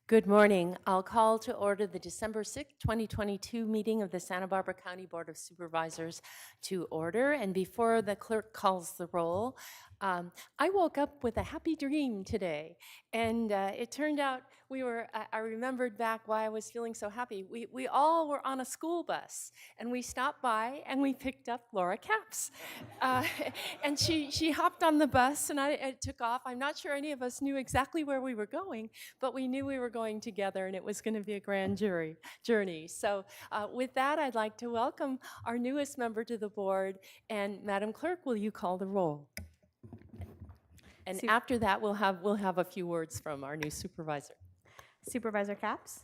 Good morning. I'll call to order the December 6th, 2022 meeting of the Santa Barbara County Board of Supervisors to order. And before the clerk calls the roll, I woke up with a happy dream today. And it turned out I remembered back why I was feeling so happy. We all were on a school bus and we stopped by and we picked up Laura Capps. Uh, and she hopped on the bus and I took off. I'm not sure any of us knew exactly where we were going, but we knew we were going together and it was going to be a grand journey. So with that, I'd like to welcome our newest member to the board. And Madam Clerk, will you call the roll? And after that, we'll have a few words from our new supervisor. Supervisor Capps?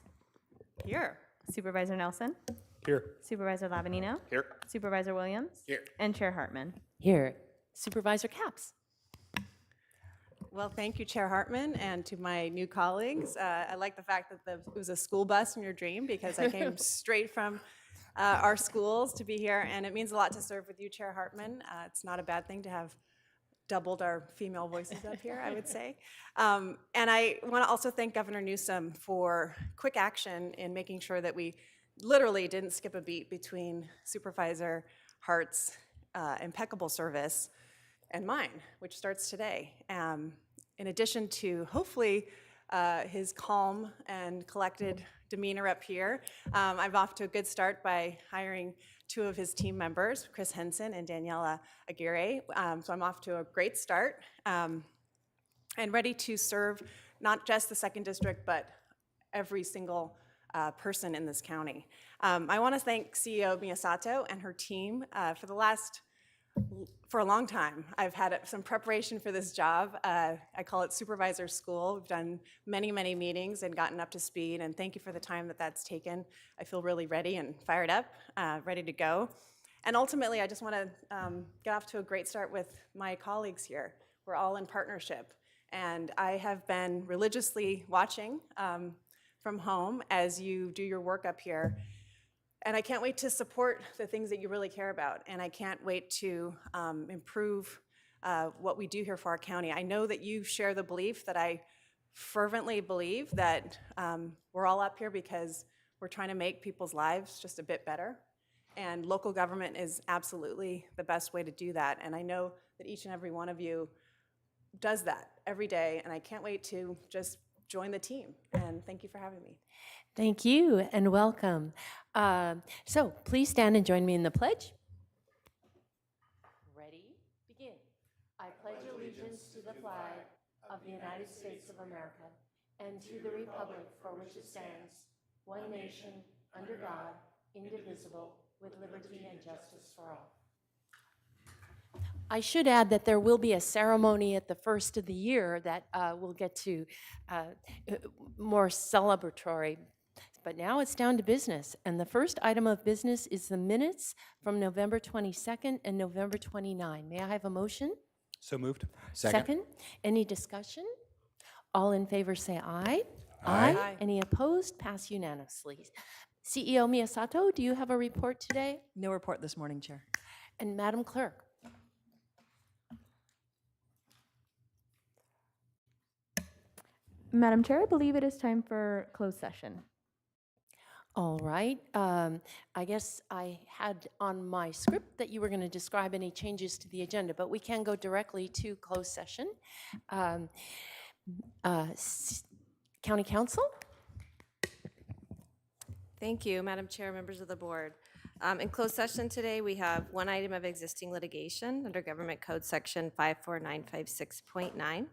Here. Supervisor Nelson? Here. Supervisor Lavanino? Here. Supervisor Williams? Here. And Chair Hartman. Here, Supervisor Capps. Well, thank you, Chair Hartman, and to my new colleagues. I like the fact that it was a school bus in your dream because I came straight from our schools to be here, and it means a lot to serve with you, Chair Hartman. It's not a bad thing to have doubled our female voices up here, I would say. And I want to also thank Governor Newsom for quick action in making sure that we literally didn't skip a beat between Supervisor Hart's impeccable service and mine, which starts today. In addition to hopefully his calm and collected demeanor up here, I'm off to a good start by hiring two of his team members, Chris Henson and Daniela Aguirre. So I'm off to a great start and ready to serve not just the 2nd District, but every single person in this county. I want to thank CEO Miyasato and her team for a long time. I've had some preparation for this job. I call it supervisor school. We've done many, many meetings and gotten up to speed, and thank you for the time that's taken. I feel really ready and fired up, ready to go. And ultimately, I just want to get off to a great start with my colleagues here. We're all in partnership, and I have been religiously watching from home as you do your work up here. And I can't wait to support the things that you really care about. And I can't wait to improve what we do here for our county. I know that you share the belief that I fervently believe that we're all up here because we're trying to make people's lives just a bit better. And local government is absolutely the best way to do that. And I know that each and every one of you does that every day. And I can't wait to just join the team. And thank you for having me. Thank you and welcome. So please stand and join me in the pledge. Ready? Begin. I pledge allegiance to the flag of the United States of America and to the republic for which it stands, one nation, under God, indivisible, with liberty and justice for all. I should add that there will be a ceremony at the first of the year that we'll get to more celebratory. But now it's down to business. And the first item of business is the minutes from November 22nd and November 29. May I have a motion? So moved. Second. Any discussion? All in favor say aye. Aye. Aye. Any opposed? Pass unanimously. CEO Miyasato, do you have a report today? No report this morning, Chair. And Madam Clerk? Madam Chair, I believe it is time for closed session. All right. I guess I had on my script that you were going to describe any changes to the agenda, but we can go directly to closed session. County Council? Thank you, Madam Chair, members of the board. In closed session today, we have one item of existing litigation under Government Code Section 54956.9.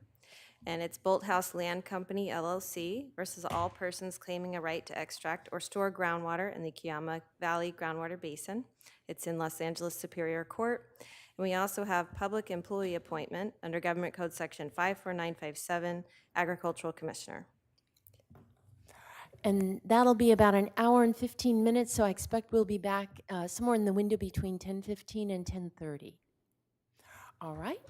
And it's Bolt House Land Company, LLC versus all persons claiming a right to extract or store groundwater in the Kiama Valley Groundwater Basin. It's in Los Angeles Superior Court. And we also have public employee appointment under Government Code Section 54957, Agricultural Commissioner. And that'll be about an hour and 15 minutes, so I expect we'll be back somewhere in the window between 10:15 and 10:30. All right.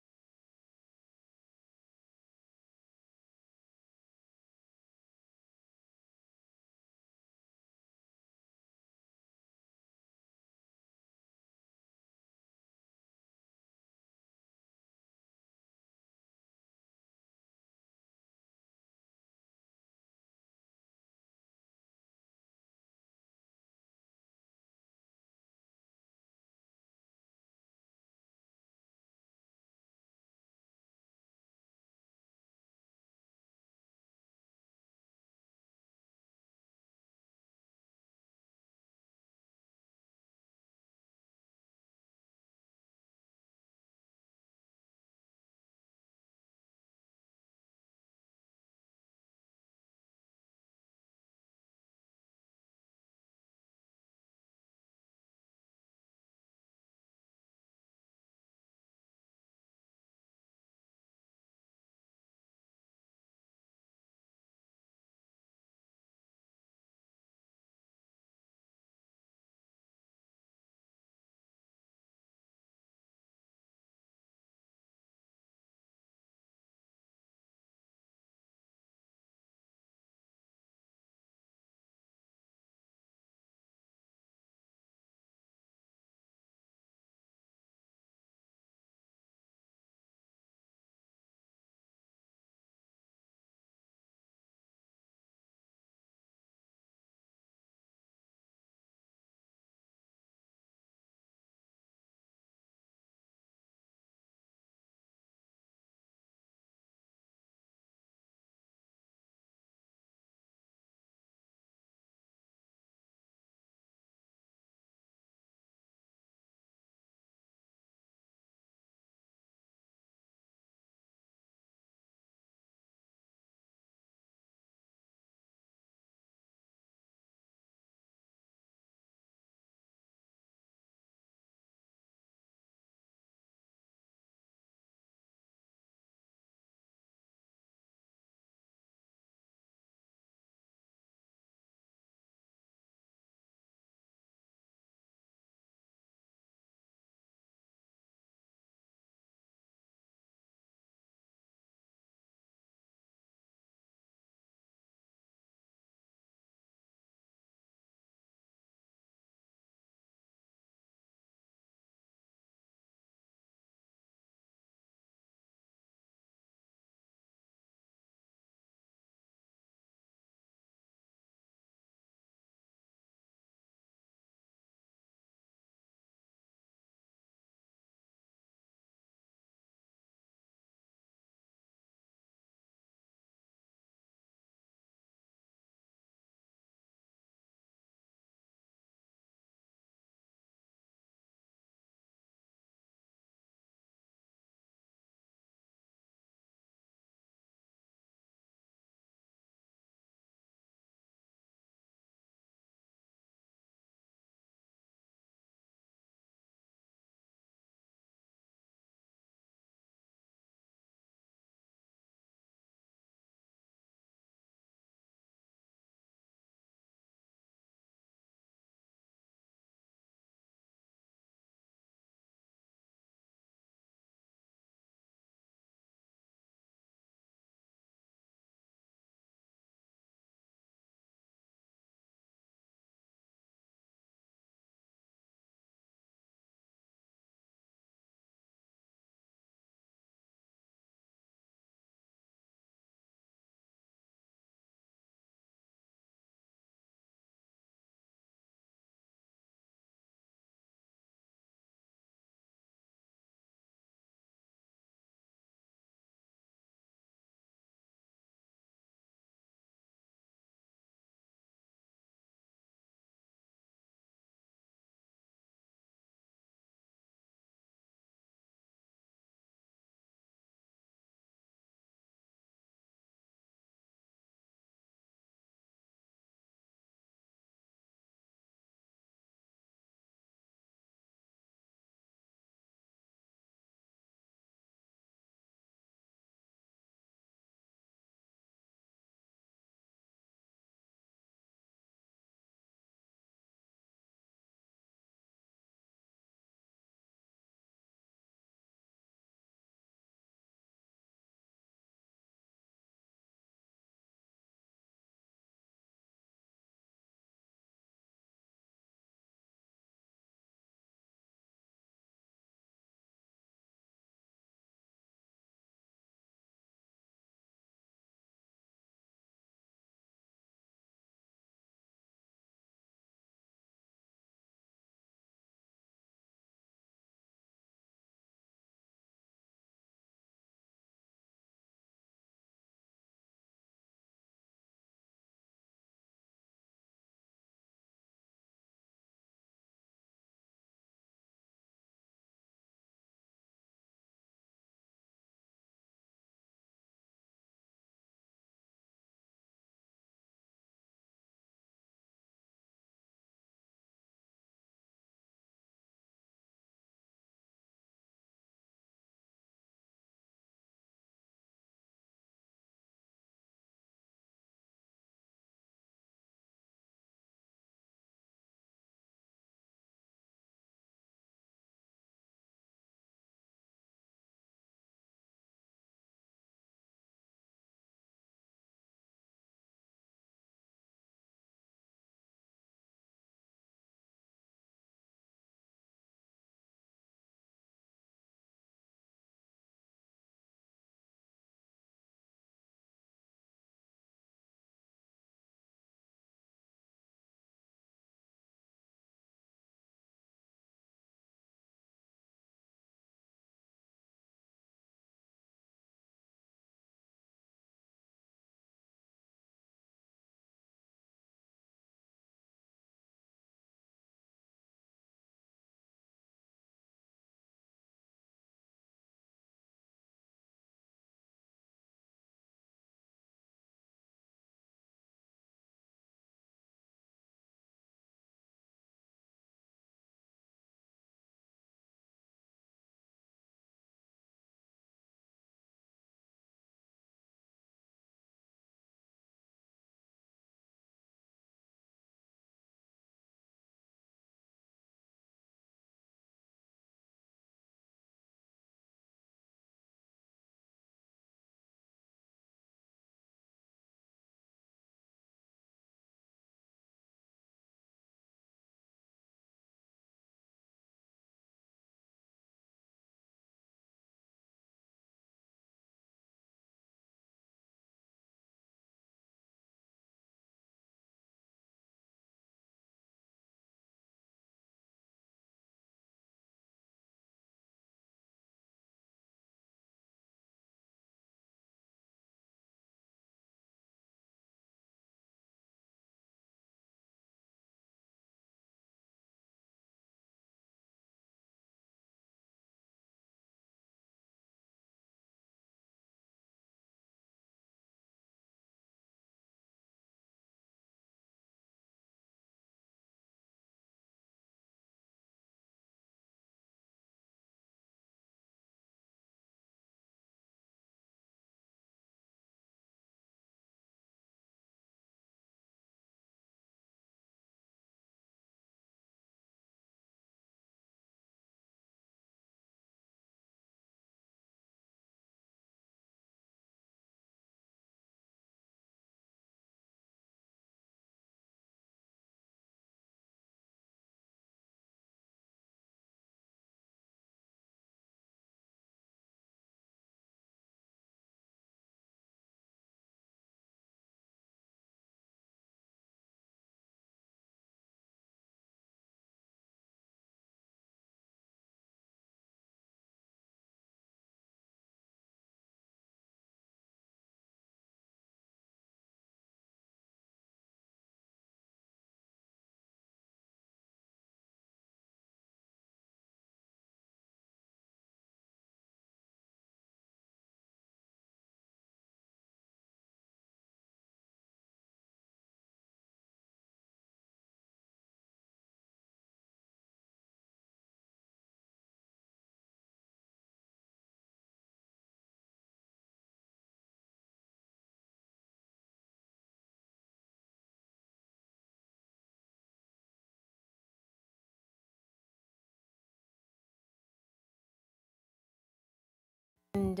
And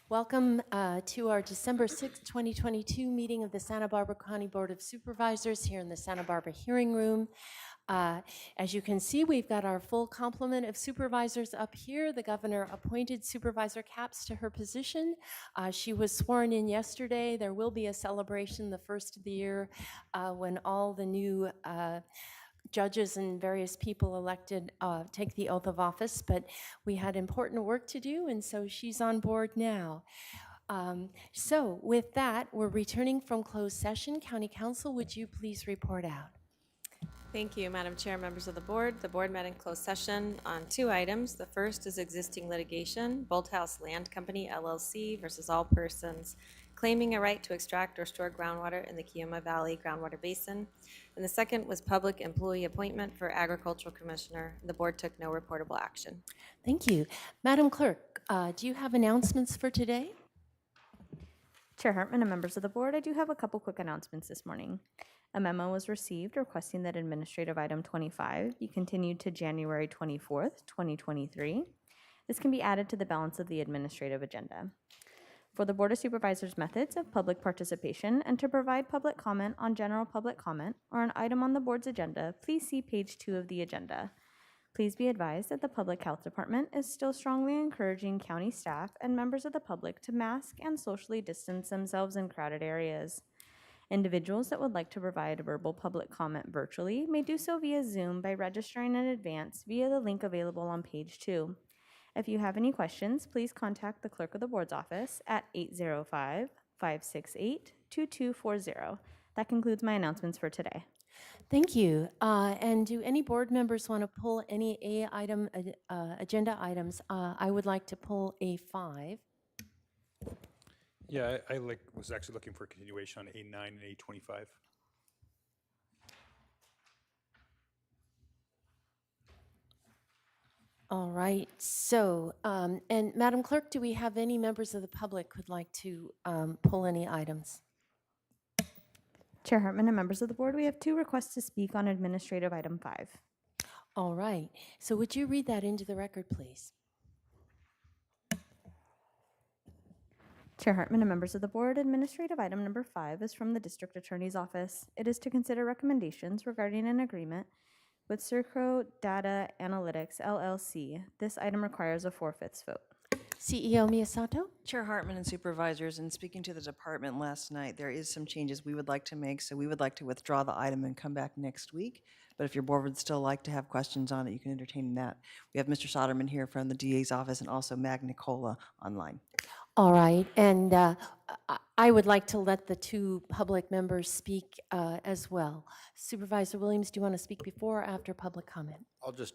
welcome to our December 6th, 2022 meeting of the Santa Barbara County Board of Supervisors here in the Santa Barbara Hearing Room. As you can see, we've got our full complement of supervisors up here. The governor appointed Supervisor Capps to her position. She was sworn in yesterday. There will be a celebration the first of the year when all the new judges and various people elected take the oath of office, but we had important work to do, and so she's on board now. So with that, we're returning from closed session. County Council, would you please report out? Thank you, Madam Chair, members of the board. The board met in closed session on 2 items. The first is existing litigation, Bolthouse Land Company LLC versus all persons claiming a right to extract or store groundwater in the Kioma Valley groundwater basin. And the second was public employee appointment for agricultural commissioner. The board took no reportable action. Thank you. Madam Clerk, do you have announcements for today? Chair Hartman and members of the board, I do have a couple quick announcements this morning. A memo was received requesting that administrative item 25 be continued to January 24th, 2023. This can be added to the balance of the administrative agenda. For the Board of Supervisors' methods of public participation and to provide public comment on general public comment or an item on the board's agenda, please see page 2 of the agenda. Please be advised that the Public Health Department is still strongly encouraging county staff and members of the public to mask and socially distance themselves in crowded areas. Individuals that would like to provide a verbal public comment virtually may do so via Zoom by registering in advance via the link available on page 2. If you have any questions, please contact the clerk of the board's office at 805-568-2240. That concludes my announcements for today. Thank you. And do any board members want to pull any agenda items? I would like to pull A5. Yeah, I was actually looking for a continuation on A9 and A25. All right. So, and Madam Clerk, do we have any members of the public who'd like to pull any items? Chair Hartman and members of the board, we have 2 requests to speak on administrative item 5. All right. So would you read that into the record, please? Chair Hartman and members of the board, administrative item number 5 is from the District Attorney's Office. It is to consider recommendations regarding an agreement with Circo Data Analytics, LLC. This item requires a 4/5 vote. CEO Miyasato? Chair Hartman and supervisors, in speaking to the department last night, there is some changes we would like to make, so we would like to withdraw the item and come back next week. But if your board would still like to have questions on it, you can entertain that. We have Mr. Soderman here from the DA's office and also Mag Nicola online. All right. And I would like to let the 2 public members speak as well. Supervisor Williams, do you want to speak before or after public comment? I'll just,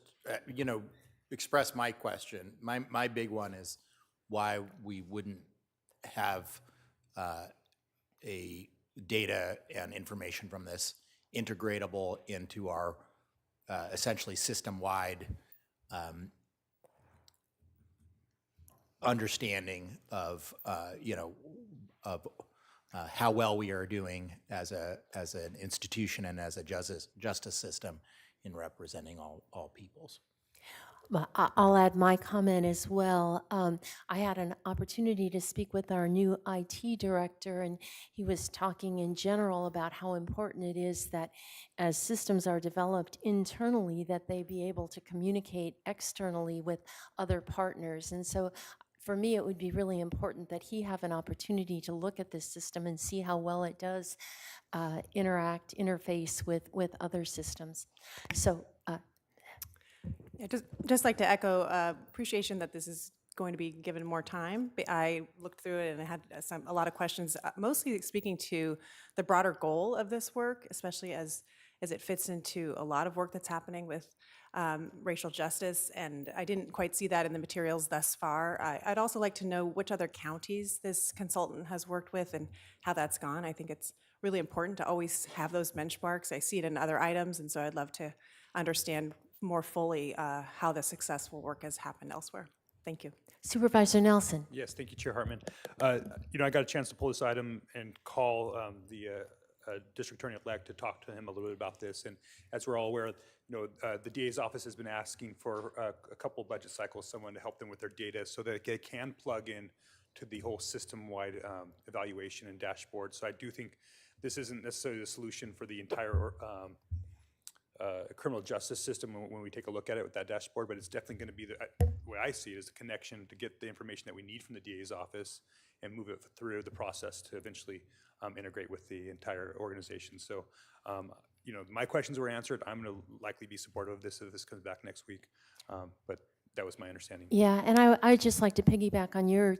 express my question. My big one is why we wouldn't have a data and information from this integratable into our essentially system-wide understanding of, how well we are doing as an institution and as a justice system in representing all peoples. Well, I'll add my comment as well. I had an opportunity to speak with our new IT director, and he was talking in general about how important it is that as systems are developed internally, that they be able to communicate externally with other partners. And so for me, it would be really important that he have an opportunity to look at this system and see how well it does interface with other systems. So, Yeah, just like to echo appreciation that this is going to be given more time. I looked through it and I had a lot of questions, mostly speaking to the broader goal of this work, especially as it fits into a lot of work that's happening with racial justice, and I didn't quite see that in the materials thus far. I'd also like to know which other counties this consultant has worked with and how that's gone. I think it's really important to always have those benchmarks. I see it in other items, and so I'd love to understand more fully how the successful work has happened elsewhere. Thank you. Supervisor Nelson. Yes, thank you, Chair Hartman. I got a chance to pull this item and call the district attorney-elect to talk to him a little bit about this. And as we're all aware, the DA's office has been asking for a couple budget cycles, someone to help them with their data so that they can plug in to the whole system-wide evaluation and dashboard. So I do think this isn't necessarily the solution for the entire criminal justice system when we take a look at it with that dashboard, but it's definitely going to be the way I see it is a connection to get the information that we need from the DA's office and move it through the process to eventually integrate with the entire organization. So, my questions were answered. I'm going to likely be supportive of this if this comes back next week, but that was my understanding. Yeah, and I'd just like to piggyback on your,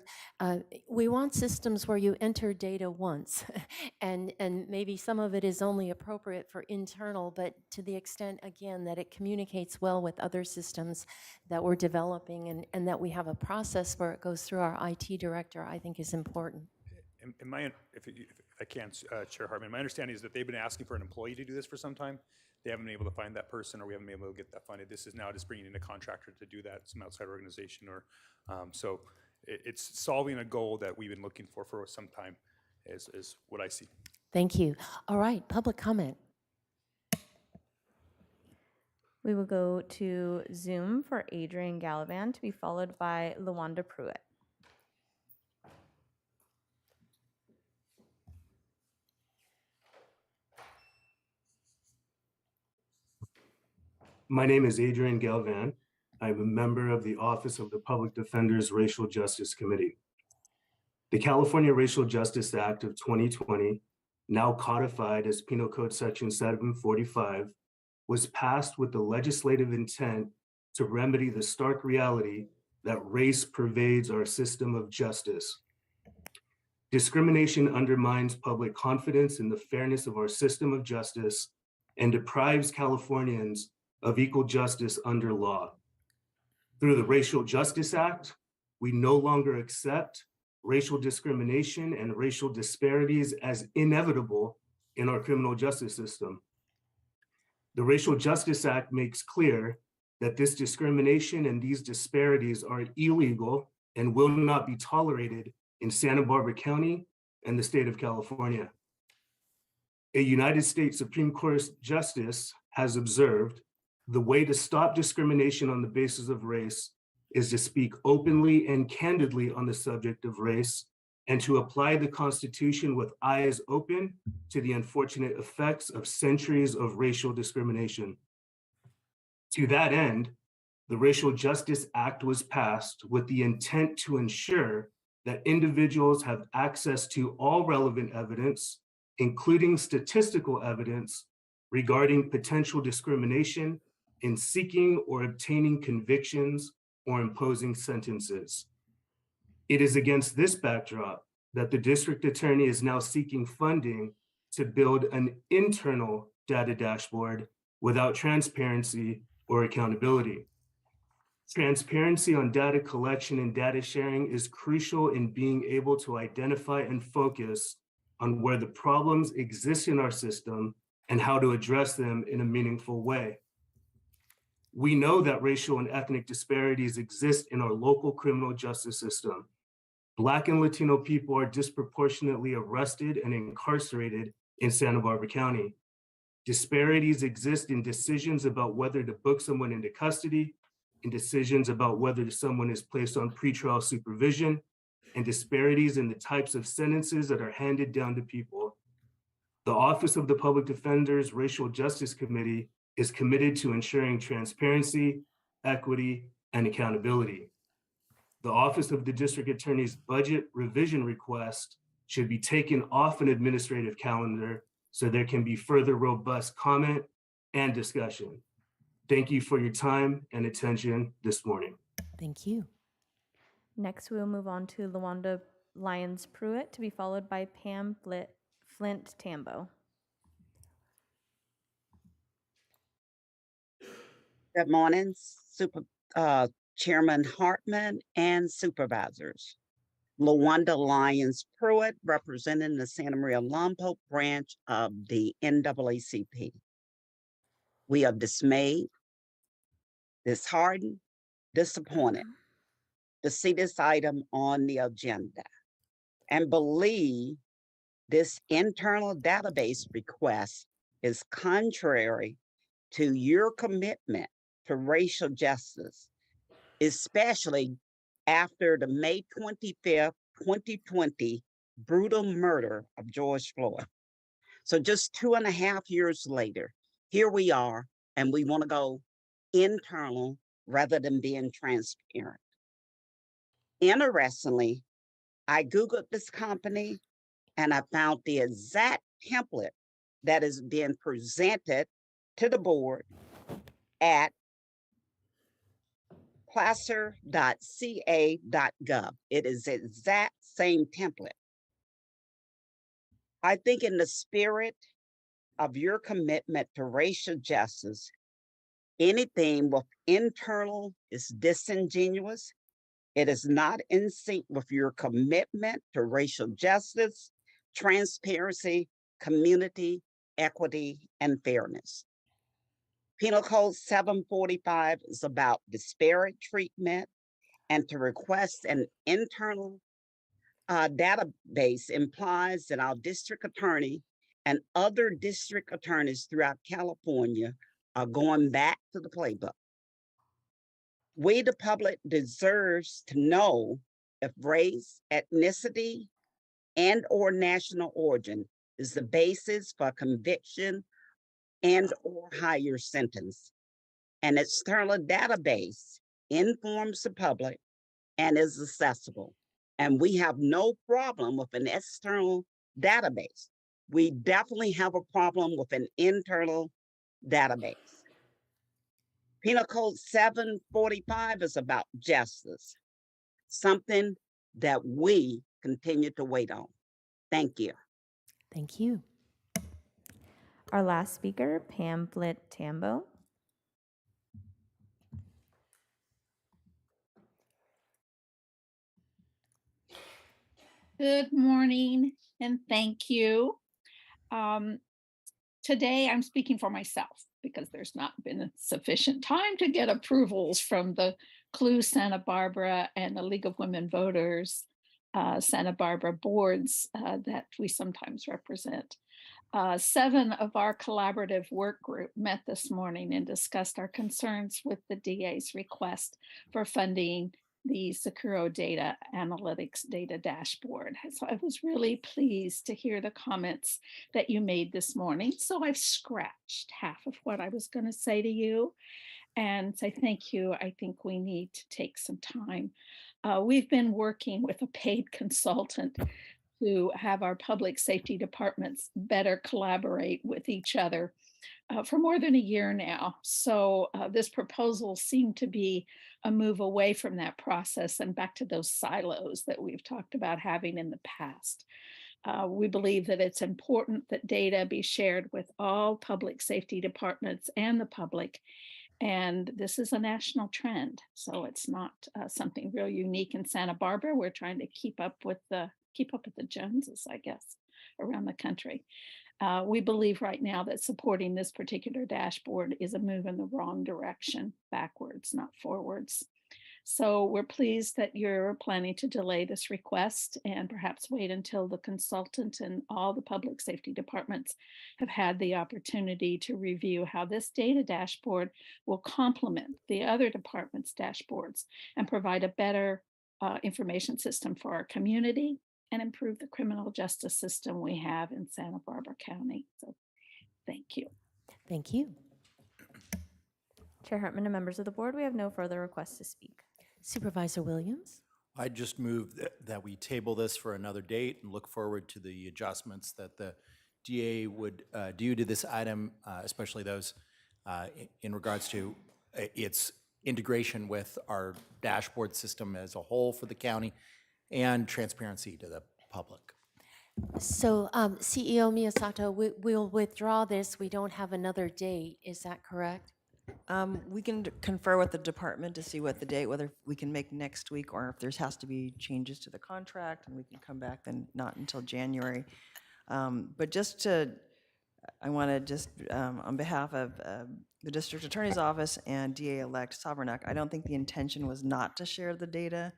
we want systems where you enter data once, and maybe some of it is only appropriate for internal, but to the extent, again, that it communicates well with other systems that we're developing and that we have a process where it goes through our IT director, I think is important. If I can, Chair Hartman, my understanding is that they've been asking for an employee to do this for some time. They haven't been able to find that person, or we haven't been able to get that funded. This is now just bringing in a contractor to do that, some outside organization, or so it's solving a goal that we've been looking for some time, is what I see. Thank you. All right, public comment. We will go to Zoom for Adrian Gallivan to be followed by Lawanda Pruitt. My name is Adrian Galvan. I'm a member of the Office of the Public Defender's Racial Justice Committee. The California Racial Justice Act of 2020, now codified as Penal Code Section 745, was passed with the legislative intent to remedy the stark reality that race pervades our system of justice. Discrimination undermines public confidence in the fairness of our system of justice and deprives Californians of equal justice under law. Through the Racial Justice Act, we no longer accept racial discrimination and racial disparities as inevitable in our criminal justice system. The Racial Justice Act makes clear that this discrimination and these disparities are illegal and will not be tolerated in Santa Barbara County and the state of California. A United States Supreme Court justice has observed the way to stop discrimination on the basis of race is to speak openly and candidly on the subject of race and to apply the Constitution with eyes open to the unfortunate effects of centuries of racial discrimination. To that end, the Racial Justice Act was passed with the intent to ensure that individuals have access to all relevant evidence, including statistical evidence regarding potential discrimination in seeking or obtaining convictions or imposing sentences. It is against this backdrop that the district attorney is now seeking funding to build an internal data dashboard without transparency or accountability. Transparency on data collection and data sharing is crucial in being able to identify and focus on where the problems exist in our system and how to address them in a meaningful way. We know that racial and ethnic disparities exist in our local criminal justice system. Black and Latino people are disproportionately arrested and incarcerated in Santa Barbara County. Disparities exist in decisions about whether to book someone into custody, in decisions about whether someone is placed on pretrial supervision, and disparities in the types of sentences that are handed down to people. The Office of the Public Defender's Racial Justice Committee is committed to ensuring transparency, equity, and accountability. The Office of the District Attorney's budget revision request should be taken off an administrative calendar so there can be further robust comment and discussion. Thank you for your time and attention this morning. Thank you. Next, we will move on to Lawanda Lyons Pruitt to be followed by Pam Flint Tambo. Good morning, Chairman Hartman and Supervisors. Lawanda Lyons Pruitt, representing the Santa Maria Lompoc branch of the NAACP. We are dismayed, disheartened, disappointed to see this item on the agenda and believe This internal database request is contrary to your commitment to racial justice, especially after the May 25th, 2020 brutal murder of George Floyd. So just 2.5 years later, here we are, and we want to go internal rather than being transparent. Interestingly, I Googled this company and I found the exact template that is being presented to the board at placer.ca.gov. It is the exact same template. I think in the spirit of your commitment to racial justice, anything with internal is disingenuous. It is not in sync with your commitment to racial justice, transparency, community, equity, and fairness. Penal Code 745 is about disparate treatment, and to request an internal database implies that our district attorney and other district attorneys throughout California are going back to the playbook. We, the public, deserves to know if race, ethnicity, and or national origin is the basis for conviction and or higher sentence. An external database informs the public and is accessible. And we have no problem with an external database. We definitely have a problem with an internal database. Penal Code 745 is about justice, something that we continue to wait on. Thank you. Thank you. Our last speaker, Pamphlet Tambo. Good morning and thank you. Today I'm speaking for myself because there's not been sufficient time to get approvals from the CLU Santa Barbara and the League of Women Voters Santa Barbara boards that we sometimes represent. 7 of our collaborative work group met this morning and discussed our concerns with the DA's request for funding the Securo Data Analytics Data Dashboard. So I was really pleased to hear the comments that you made this morning. So I've scratched half of what I was going to say to you and say thank you. I think we need to take some time. We've been working with a paid consultant to have our public safety departments better collaborate with each other for more than a year now. So this proposal seemed to be a move away from that process and back to those silos that we've talked about having in the past. We believe that it's important that data be shared with all public safety departments and the public. And this is a national trend. So it's not something real unique in Santa Barbara. We're trying to keep up with the Joneses, I guess, around the country. We believe right now that supporting this particular dashboard is a move in the wrong direction, backwards, not forwards. So we're pleased that you're planning to delay this request and perhaps wait until the consultant and all the public safety departments have had the opportunity to review how this data dashboard will complement the other departments' dashboards and provide a better information system for our community and improve the criminal justice system we have in Santa Barbara County. So thank you. Thank you. Chair Hartman and members of the board, we have no further requests to speak. Supervisor Williams? I just move that we table this for another date and look forward to the adjustments that the DA would do to this item, especially those in regards to its integration with our dashboard system as a whole for the county and transparency to the public. So CEO Miyasato, we'll withdraw this. We don't have another date. Is that correct? We can confer with the department to see what the date, whether we can make next week or if there has to be changes to the contract and we can come back then not until January. But just to, I want to just, on behalf of the district attorney's office and DA-elect Sobernak, I don't think the intention was not to share the data.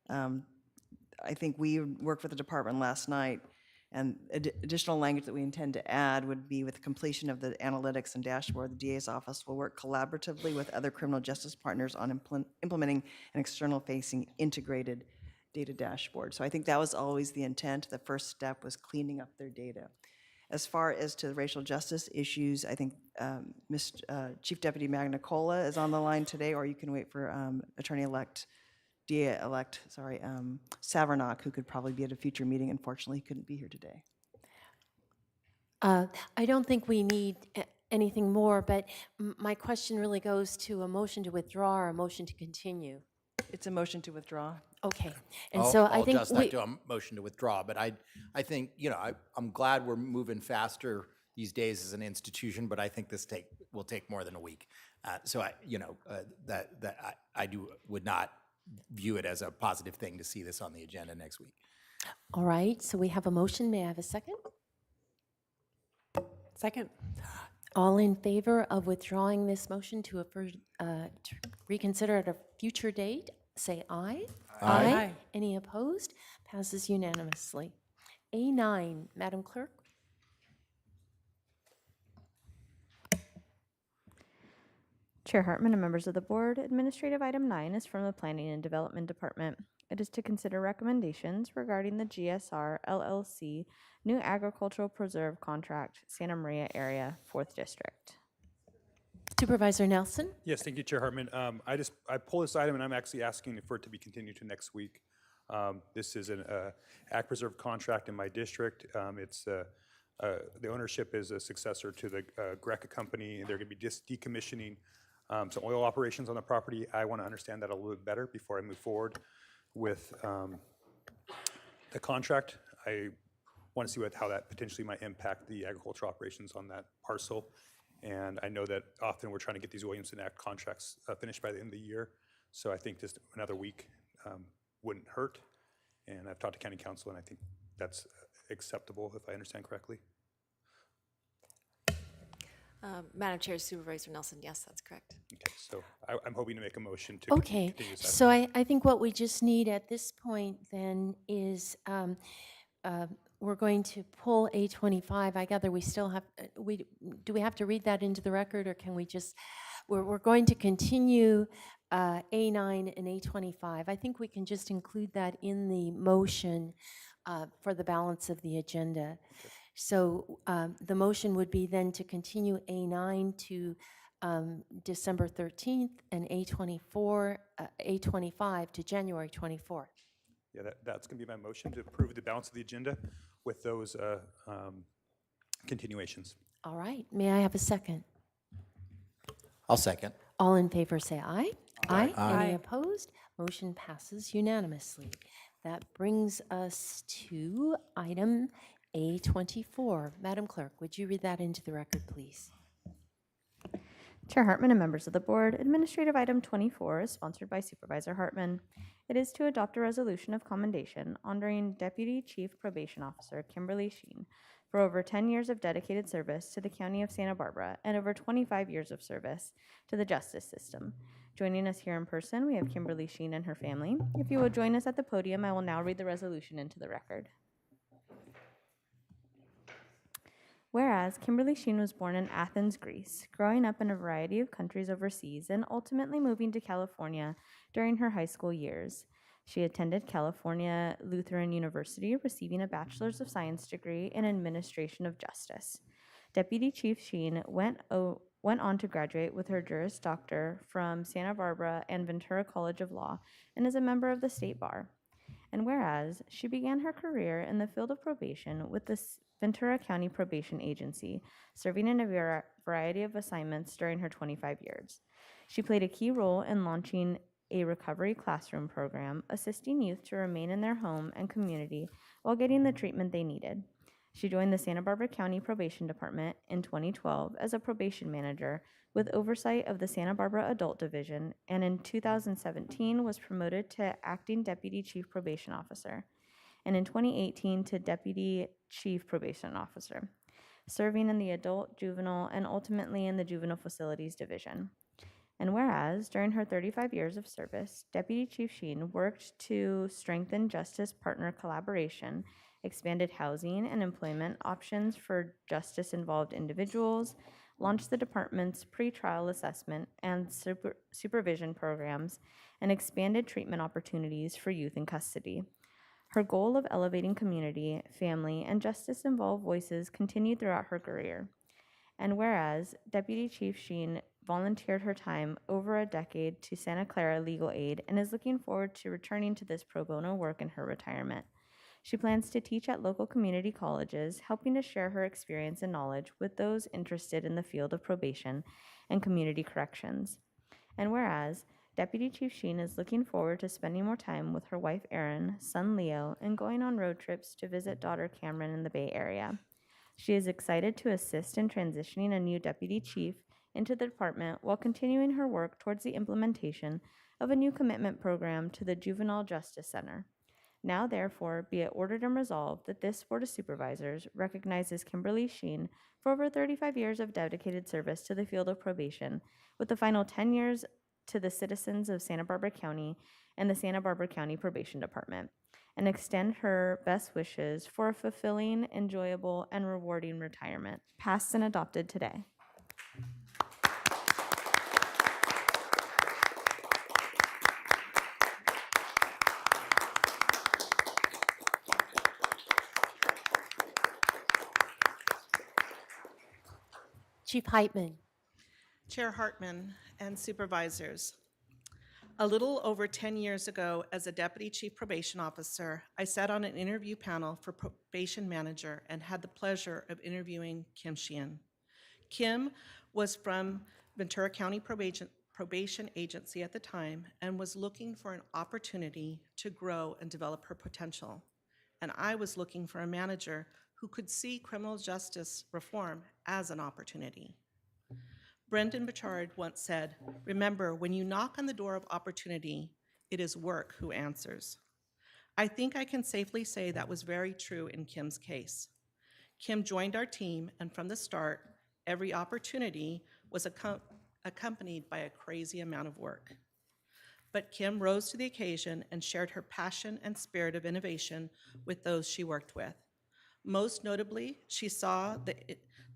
I think we worked with the department last night And additional language that we intend to add would be with completion of the analytics and dashboard, the DA's office will work collaboratively with other criminal justice partners on implementing an external-facing integrated data dashboard. So I think that was always the intent. The first step was cleaning up their data. As far as to the racial justice issues, I think Chief Deputy Magnicola is on the line today, or you can wait for Attorney-elect, DA-elect, sorry, Savernock, who could probably be at a future meeting. Unfortunately, he couldn't be here today. I don't think we need anything more, but my question really goes to a motion to withdraw or a motion to continue. It's a motion to withdraw. Okay, and so I I'll think adjust that to a motion to withdraw, but I think, you know, I'm glad we're moving faster these days as an institution, but I think this will take more than a week. So I, you know, would not view it as a positive thing to see this on the agenda next week. All right, so we have a motion. May I have a second? Second. All in favor of withdrawing this motion to reconsider at a future date, say aye. Aye. Any opposed? Passes unanimously. A9, Madam Clerk. Chair Hartman and members of the board, administrative item 9 is from the Planning and Development Department. It is to consider recommendations regarding the GSR LLC new agricultural preserve contract, Santa Maria area, 4th District. Supervisor Nelson? Yes, thank you, Chair Hartman. I pull this item and I'm actually asking for it to be continued to next week. This is an ag preserve contract in my district. The ownership is a successor to the Greca company, and they're going to be decommissioning some oil operations on the property. I want to understand that a little bit better before I move forward with the contract. I want to see how that potentially might impact the agricultural operations on that parcel. And I know that often we're trying to get these Williamson Act contracts finished by the end of the year. So I think just another week wouldn't hurt. And I've talked to county council, and I think that's acceptable, if I understand correctly. Madam Chair, Supervisor Nelson, yes, that's correct. Okay, so I'm hoping to make a motion to Okay, continue this item. so I think what we just need at this point then is we're going to pull A25. I gather we still have, do we have to read that into the record, or can we just, we're going to continue A9 and A25. I think we can just include that in the motion for the balance of the agenda. So the motion would be then to continue A9 to December 13th and A25 to January 24th. Yeah, that's going to be my motion, to approve the balance of the agenda with those continuations. All right, may I have a second? I'll second. All in favor say aye. Aye. Aye. Any opposed? Motion passes unanimously. That brings us to item A24. Madam Clerk, would you read that into the record, please? Chair Hartman and members of the board, administrative item 24 is sponsored by Supervisor Hartman. It is to adopt a resolution of commendation honoring Deputy Chief Probation Officer Kimberly Sheen for over 10 years of dedicated service to the County of Santa Barbara and over 25 years of service to the justice system. Joining us here in person, we have Kimberly Sheen and her family. If you will join us at the podium, I will now read the resolution into the record. Whereas Kimberly Sheen was born in Athens, Greece, growing up in a variety of countries overseas and ultimately moving to California during her high school years. She attended California Lutheran University, receiving a Bachelor's of Science degree in Administration of Justice. Deputy Chief Sheen went on to graduate with her Juris Doctor from Santa Barbara and Ventura College of Law and is a member of the State Bar. And whereas she began her career in the field of probation with the Ventura County Probation Agency, serving in a variety of assignments during her 25 years. She played a key role in launching a recovery classroom program, assisting youth to remain in their home and community while getting the treatment they needed. She joined the Santa Barbara County Probation Department in 2012 as a probation manager with oversight of the Santa Barbara Adult Division, and in 2017 was promoted to acting Deputy Chief Probation Officer, and in 2018 to Deputy Chief Probation Officer, serving in the Adult, Juvenile, and ultimately in the Juvenile Facilities Division. And whereas, during her 35 years of service, Deputy Chief Sheen worked to strengthen justice partner collaboration expanded housing and employment options for justice-involved individuals, launched the department's pretrial assessment and supervision programs, and expanded treatment opportunities for youth in custody. Her goal of elevating community, family, and justice-involved voices continued throughout her career. And whereas Deputy Chief Sheen volunteered her time over a decade to Santa Clara Legal Aid and is looking forward to returning to this pro bono work in her retirement. She plans to teach at local community colleges, helping to share her experience and knowledge with those interested in the field of probation and community corrections. And whereas Deputy Chief Sheen is looking forward to spending more time with her wife Erin, son Leo, and going on road trips to visit daughter Cameron in the Bay Area. She is excited to assist in transitioning a new deputy chief into the department while continuing her work towards the implementation of a new commitment program to the Juvenile Justice Center. Now, therefore, be it ordered and resolved that this Board of Supervisors recognizes Kimberly Sheen for over 35 years of dedicated service to the field of probation, with the final 10 years to the citizens of Santa Barbara County and the Santa Barbara County Probation Department, and extend her best wishes for a fulfilling, enjoyable, and rewarding retirement, passed and adopted today. Chief Heitman. Chair Hartman and supervisors. A little over 10 years ago, as a Deputy Chief Probation Officer, I sat on an interview panel for probation manager and had the pleasure of interviewing Kim Sheehan. Kim was from Ventura County Probation Agency at the time and was looking for an opportunity to grow and develop her potential. And I was looking for a manager who could see criminal justice reform as an opportunity. Brendan Burchard once said, "Remember, when you knock on the door of opportunity, it is work who answers." I think I can safely say that was very true in Kim's case. Kim joined our team, and from the start, every opportunity was accompanied by a crazy amount of work. But Kim rose to the occasion and shared her passion and spirit of innovation with those she worked with. Most notably, she saw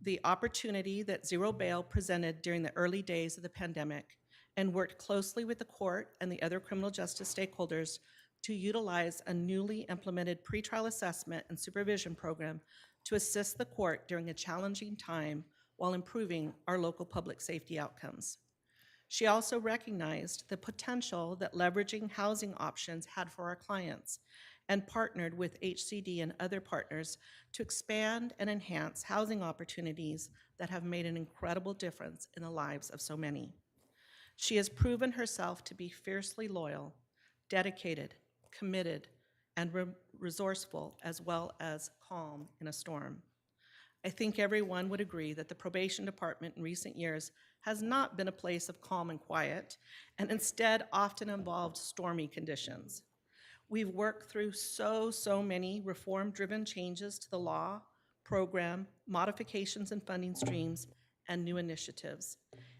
the opportunity that zero bail presented during the early days of the pandemic and worked closely with the court and the other criminal justice stakeholders to utilize a newly implemented pretrial assessment and supervision program to assist the court during a challenging time while improving our local public safety outcomes. She also recognized the potential that leveraging housing options had for our clients and partnered with HCD and other partners to expand and enhance housing opportunities that have made an incredible difference in the lives of so many. She has proven herself to be fiercely loyal, dedicated, committed, and resourceful, as well as calm in a storm. I think everyone would agree that the probation department in recent years has not been a place of calm and quiet, and instead often involved stormy conditions. We've worked through so many reform-driven changes to the law, program, modifications and funding streams, and new initiatives,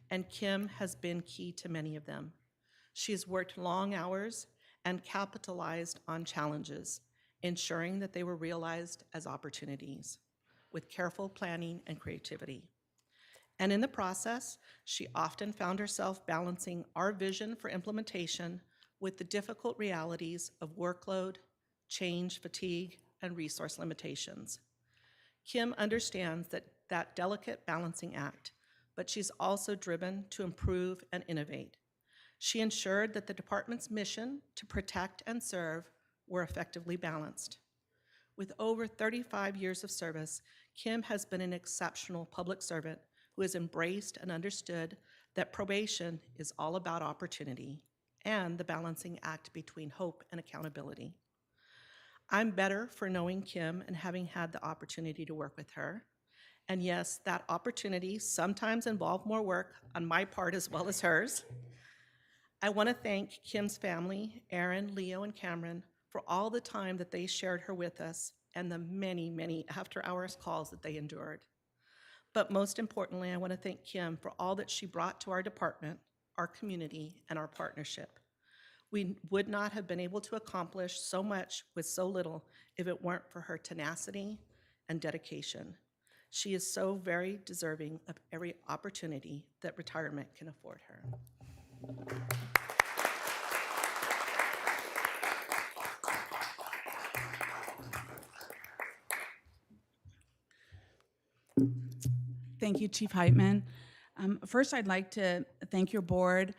and Kim has been key to many of them. She has worked long hours and capitalized on challenges, ensuring that they were realized as opportunities, with careful planning and creativity. And in the process, she often found herself balancing our vision for implementation with the difficult realities of workload, change fatigue, and resource limitations. Kim understands that delicate balancing act, but she's also driven to improve and innovate. She ensured that the department's mission to protect and serve were effectively balanced. With over 35 years of service, Kim has been an exceptional public servant who has embraced and understood that probation is all about opportunity and the balancing act between hope and accountability. I'm better for knowing Kim and having had the opportunity to work with her. And yes, that opportunity sometimes involved more work on my part as well as hers. I want to thank Kim's family, Erin, Leo, and Cameron, for all the time that they shared her with us and the many after-hours calls that they endured. But most importantly, I want to thank Kim for all that she brought to our department, our community, and our partnership. We would not have been able to accomplish so much with so little if it weren't for her tenacity and dedication. She is so very deserving of every opportunity that retirement can afford her. Thank you, Chief Heitman. First, I'd like to thank your board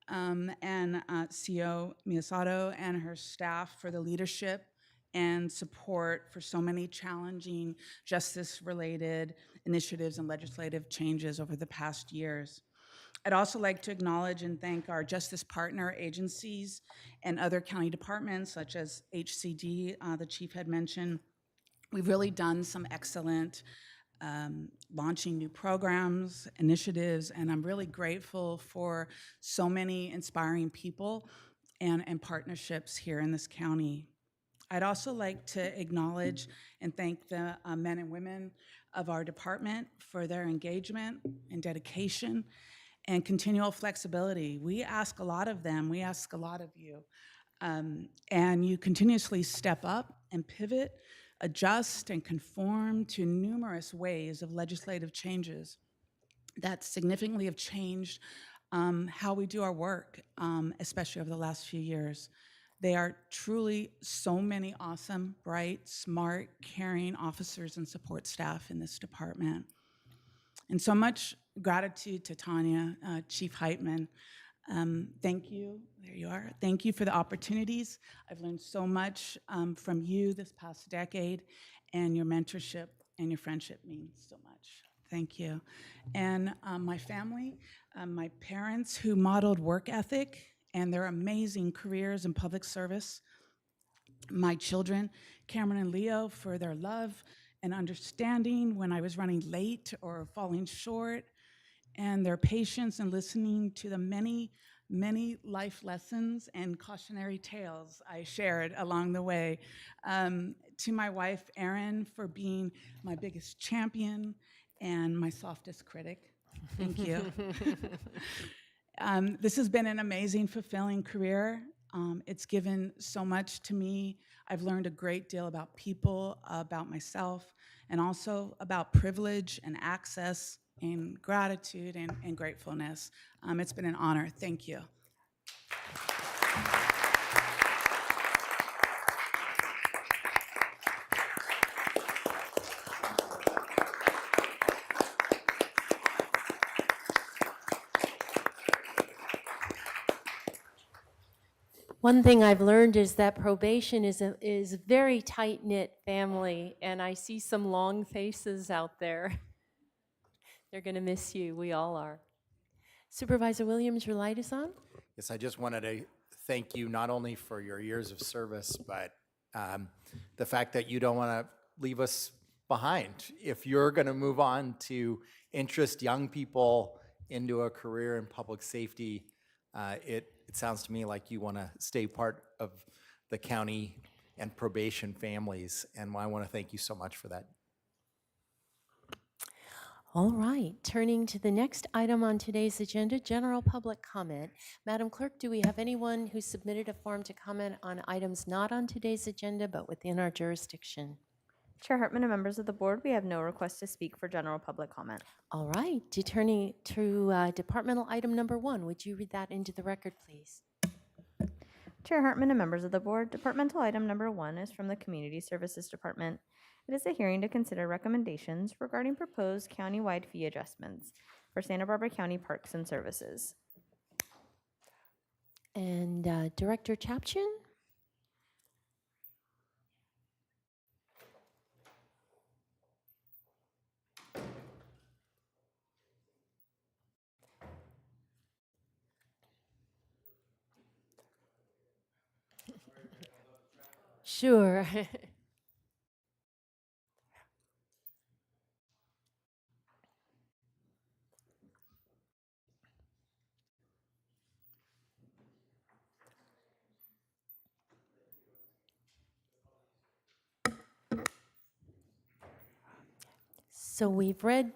and CEO Miyasato and her staff for the leadership and support for so many challenging justice-related initiatives and legislative changes over the past years. I'd also like to acknowledge and thank our justice partner agencies and other county departments, such as HCD, the chief had mentioned. We've really done some excellent launching new programs, initiatives, and I'm really grateful for so many inspiring people and partnerships here in this county. I'd also like to acknowledge and thank the men and women of our department for their engagement and dedication and continual flexibility. We ask a lot of them, we ask a lot of you, and you continuously step up and pivot, adjust and conform to numerous ways of legislative changes that significantly have changed how we do our work, especially over the last few years. They are truly so many awesome, bright, smart, caring officers and support staff in this department. And so much gratitude to Tanya, Chief Heitman. Thank you, there you are. Thank you for the opportunities. I've learned so much from you this past decade, and your mentorship and your friendship means so much. Thank you. And my family, my parents who modeled work ethic and their amazing careers in public service. My children, Cameron and Leo, for their love and understanding when I was running late or falling short, and their patience in listening to the many, many life lessons and cautionary tales I shared along the way. To my wife, Erin, for being my biggest champion and my softest critic. Thank you. This has been an amazing, fulfilling career. It's given so much to me. I've learned a great deal about people, about myself, and also about privilege and access and gratitude and gratefulness. It's been an honor. Thank you. One thing I've learned is that probation is a very tight-knit family, and I see some long faces out there. They're going to miss you. We all are. Supervisor Williams, your light is on. Yes, I just wanted to thank you not only for your years of service, but the fact that you don't want to leave us behind. If you're going to move on to interest young people into a career in public safety, it sounds to me like you want to stay part of the county and probation families, and I want to thank you so much for that. All right, turning to the next item on today's agenda, general public comment. Madam Clerk, do we have anyone who submitted a form to comment on items not on today's agenda but within our jurisdiction? Chair Hartman and members of the board, we have no request to speak for general public comment. All right, turning to departmental item number 1, would you read that into the record, please? Chair Hartman and members of the board, departmental item number 1 is from the Community Services Department. It is a hearing to consider recommendations regarding proposed countywide fee adjustments for Santa Barbara County Parks and Services. And Director Chapchin? Sure. So we've read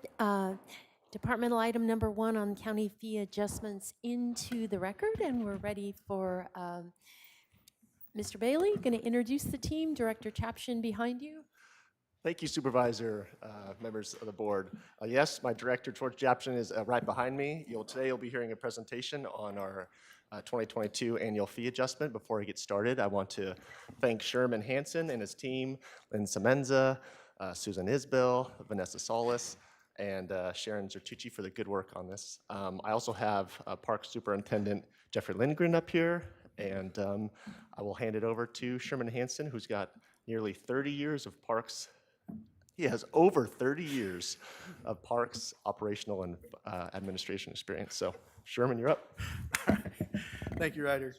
departmental item number 1 on county fee adjustments into the record, and we're ready for Mr. Bailey. Going to introduce the team. Director Chapshin behind you. Thank you, Supervisor, members of the board. Yes, my director, George Japson, is right behind me. Today you'll be hearing a presentation on our 2022 annual fee adjustment. Before I get started, I want to thank Sherman Hansen and his team, Lynn Semenza, Susan Isbell, Vanessa Solis, and Sharon Zertucci for the good work on this. I also have Park Superintendent Jeffrey Lindgren up here, and I will hand it over to Sherman Hansen, who's got nearly 30 years of parks. He has over 30 years of parks operational and administration experience. So, Sherman, you're up. Thank you, Ryder.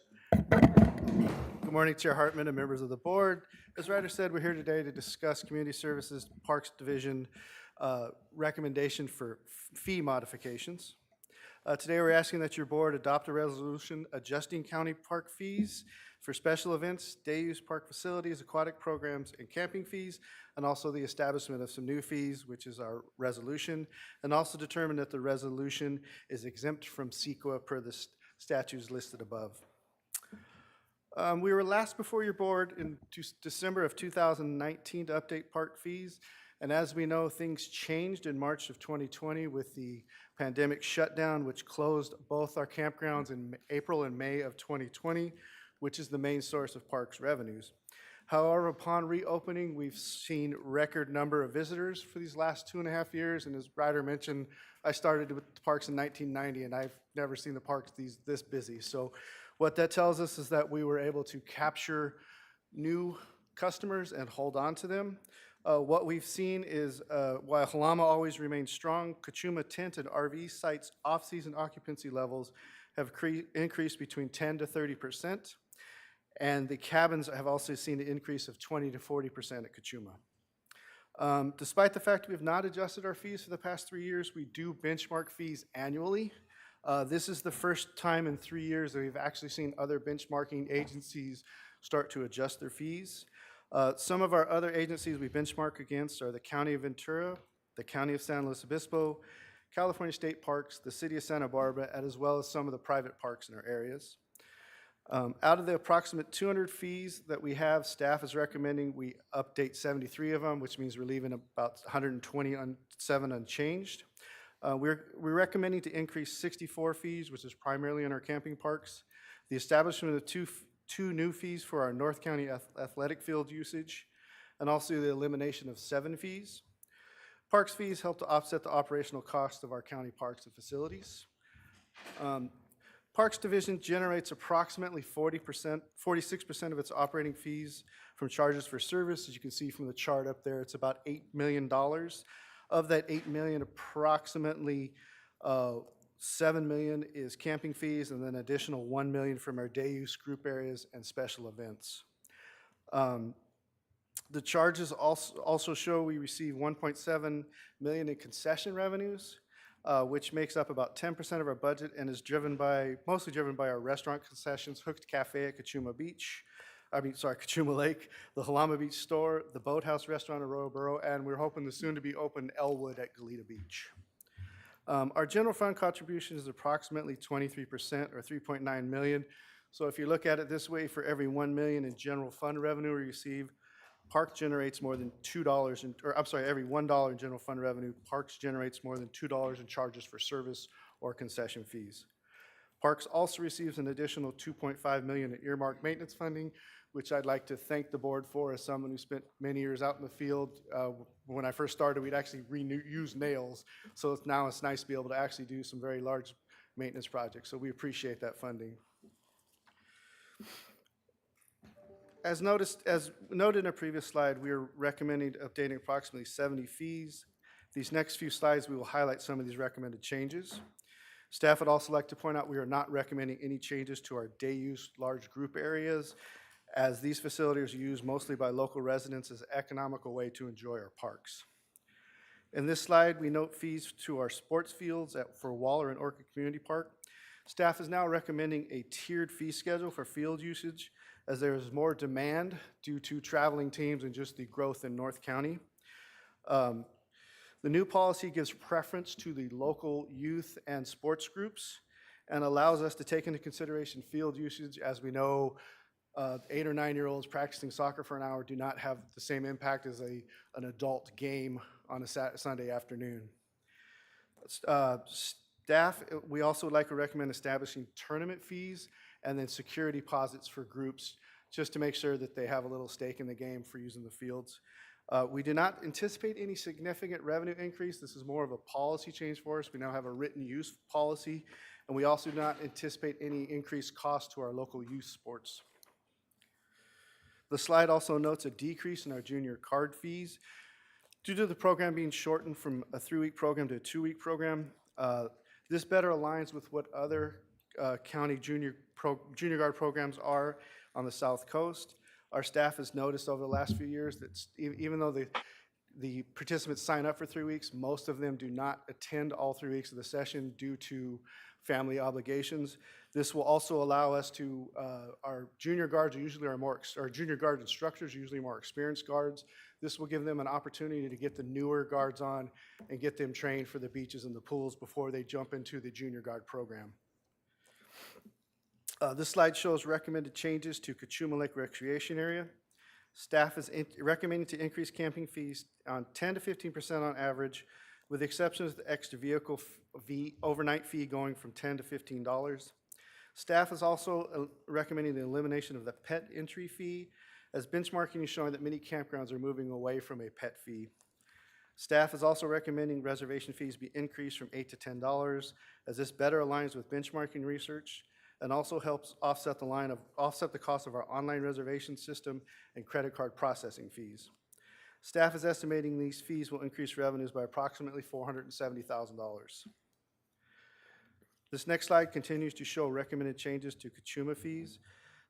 Good morning, Chair Hartman and members of the board. As Ryder said, we're here today to discuss Community Services Parks Division recommendation for fee modifications. Today, we're asking that your board adopt a resolution adjusting county park fees for special events, day use park facilities, aquatic programs, and camping fees, and also the establishment of some new fees, which is our resolution, and also determine that the resolution is exempt from CEQA per the statutes listed above. We were last before your board in December of 2019 to update park fees, and as we know, things changed in March of 2020 with the pandemic shutdown, which closed both our campgrounds in April and May of 2020, which is the main source of parks revenues. However, upon reopening, we've seen record number of visitors for these last 2.5 years, and as Ryder mentioned, I started with the parks in 1990, and I've never seen the parks this busy. So what that tells us is that we were able to capture new customers and hold on to them. What we've seen is, while Halama always remains strong, Kachuma tent and RV sites off-season occupancy levels have increased between 10 to 30%, and the cabins have also seen an increase of 20 to 40% at Kachuma. Despite the fact we have not adjusted our fees for the past 3 years, we do benchmark fees annually. This is the first time in 3 years that we've actually seen other benchmarking agencies start to adjust their fees. Some of our other agencies we benchmark against are the County of Ventura, the County of San Luis Obispo, California State Parks, the City of Santa Barbara, as well as some of the private parks in our areas. Out of the approximate 200 fees that we have, staff is recommending we update 73 of them, which means we're leaving about 127 unchanged. We're recommending to increase 64 fees, which is primarily in our camping parks. The establishment of two new fees for our North County athletic field usage, and also the elimination of 7 fees. Parks fees help to offset the operational cost of our county parks and facilities. Parks Division generates approximately 46% of its operating fees from charges for service. As you can see from the chart up there, it's about $8 million. Of that $8 million, approximately $7 million is camping fees, and then additional $1 million from our day use group areas and special events. The charges also show we receive $1.7 million in concession revenues, which makes up about 10% of our budget and is mostly driven by our restaurant concessions, Hooked Cafe at Kachuma Lake, the Halama Beach Store, the Boathouse Restaurant at Royal Borough, and we're hoping the soon-to-be open Elwood at Goleta Beach. Our general fund contribution is approximately 23% or $3.9 million. So if you look at it this way, for every $1 million in general fund revenue we receive, Parks generates more than $2, every $1 in general fund revenue, Parks generates more than $2 in charges for service or concession fees. Parks also receives an additional $2.5 million in earmarked maintenance funding, which I'd like to thank the board for as someone who spent many years out in the field. When I first started, we'd actually use nails. So now it's nice to be able to actually do some very large maintenance projects. So we appreciate that funding. As noted in a previous slide, we are recommending updating approximately 70 fees. These next few slides, we will highlight some of these recommended changes. Staff would also like to point out we are not recommending any changes to our day use large group areas, as these facilities are used mostly by local residents as an economical way to enjoy our parks. In this slide, we note fees to our sports fields for Waller and Orchid Community Park. Staff is now recommending a tiered fee schedule for field usage, as there is more demand due to traveling teams and just the growth in North County. The The new policy gives preference to the local youth and sports groups and allows us to take into consideration field usage. As we know, 8 or 9-year-olds practicing soccer for an hour do not have the same impact as an adult game on a Sunday afternoon. Staff, we also would like to recommend establishing tournament fees and then security deposits for groups, just to make sure that they have a little stake in the game for using the fields. We do not anticipate any significant revenue increase. This is more of a policy change for us. We now have a written use policy, and we also do not anticipate any increased cost to our local youth sports. The slide also notes a decrease in our junior card fees. Due to the program being shortened from a 3-week program to a 2-week program, this better aligns with what other county junior guard programs are on the South Coast. Our staff has noticed over the last few years that even though the participants sign up for 3 weeks, most of them do not attend all 3 weeks of the session due to family obligations. This will also allow us to, our junior guards are usually our junior guard instructors are usually more experienced guards. This will give them an opportunity to get the newer guards on and get them trained for the beaches and the pools before they jump into the junior guard program. This slide shows recommended changes to Kachuma Lake Recreation Area. Staff is recommending to increase camping fees on 10 to 15% on average, with the exception of the extra vehicle overnight fee going from $10 to $15. Staff is also recommending the elimination of the pet entry fee, as benchmarking is showing that many campgrounds are moving away from a pet fee. Staff is also recommending reservation fees be increased from $8 to $10, as this better aligns with benchmarking research and also helps offset the cost of our online reservation system and credit card processing fees. Staff is estimating these fees will increase revenues by approximately $470,000. This next slide continues to show recommended changes to Kachuma fees.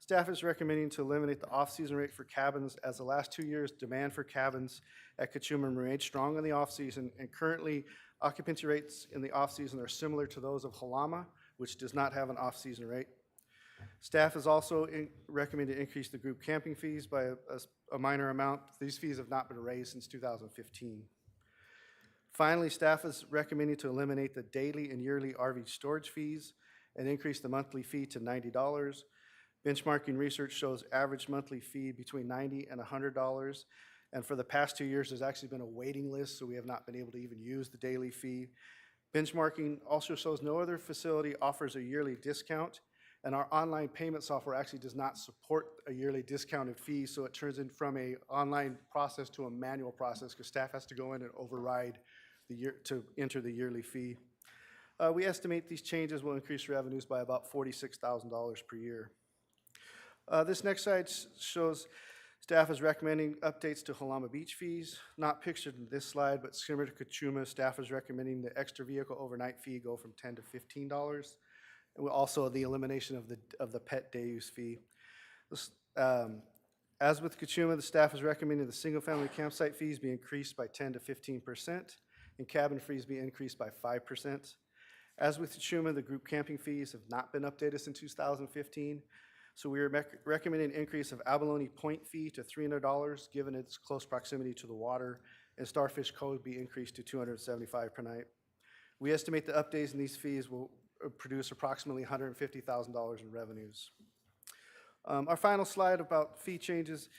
Staff is recommending to eliminate the off-season rate for cabins, as the last 2 years demand for cabins at Kachuma remained strong in the off-season, and currently occupancy rates in the off-season are similar to those of Halama, which does not have an off-season rate. Staff is also recommending to increase the group camping fees by a minor amount. These fees have not been raised since 2015. Finally, staff is recommending to eliminate the daily and yearly RV storage fees and increase the monthly fee to $90. Benchmarking research shows average monthly fee between $90 and $100. And for the past 2 years, there's actually been a waiting list, so we have not been able to even use the daily fee. Benchmarking also shows no other facility offers a yearly discount, and our online payment software actually does not support a yearly discounted fee, so it turns in from an online process to a manual process because staff has to go in and override to enter the yearly fee. We estimate these changes will increase revenues by about $46,000 per year. This next slide shows staff is recommending updates to Halama Beach fees, not pictured in this slide, but similar to Kachuma, staff is recommending the extra vehicle overnight fee go from $10 to $15, and also the elimination of the pet day use fee. As with Kachuma, the staff is recommending the single-family campsite fees be increased by 10 to 15%, and cabin fees be increased by 5%. As with Kachuma, the group camping fees have not been updated since 2015. So we are recommending an increase of Abalone Point fee to $300, given its close proximity to the water, and Starfish Cove be increased to $275 per night. We estimate the updates in these fees will produce approximately $150,000 in revenues. Our final slide about fee changes.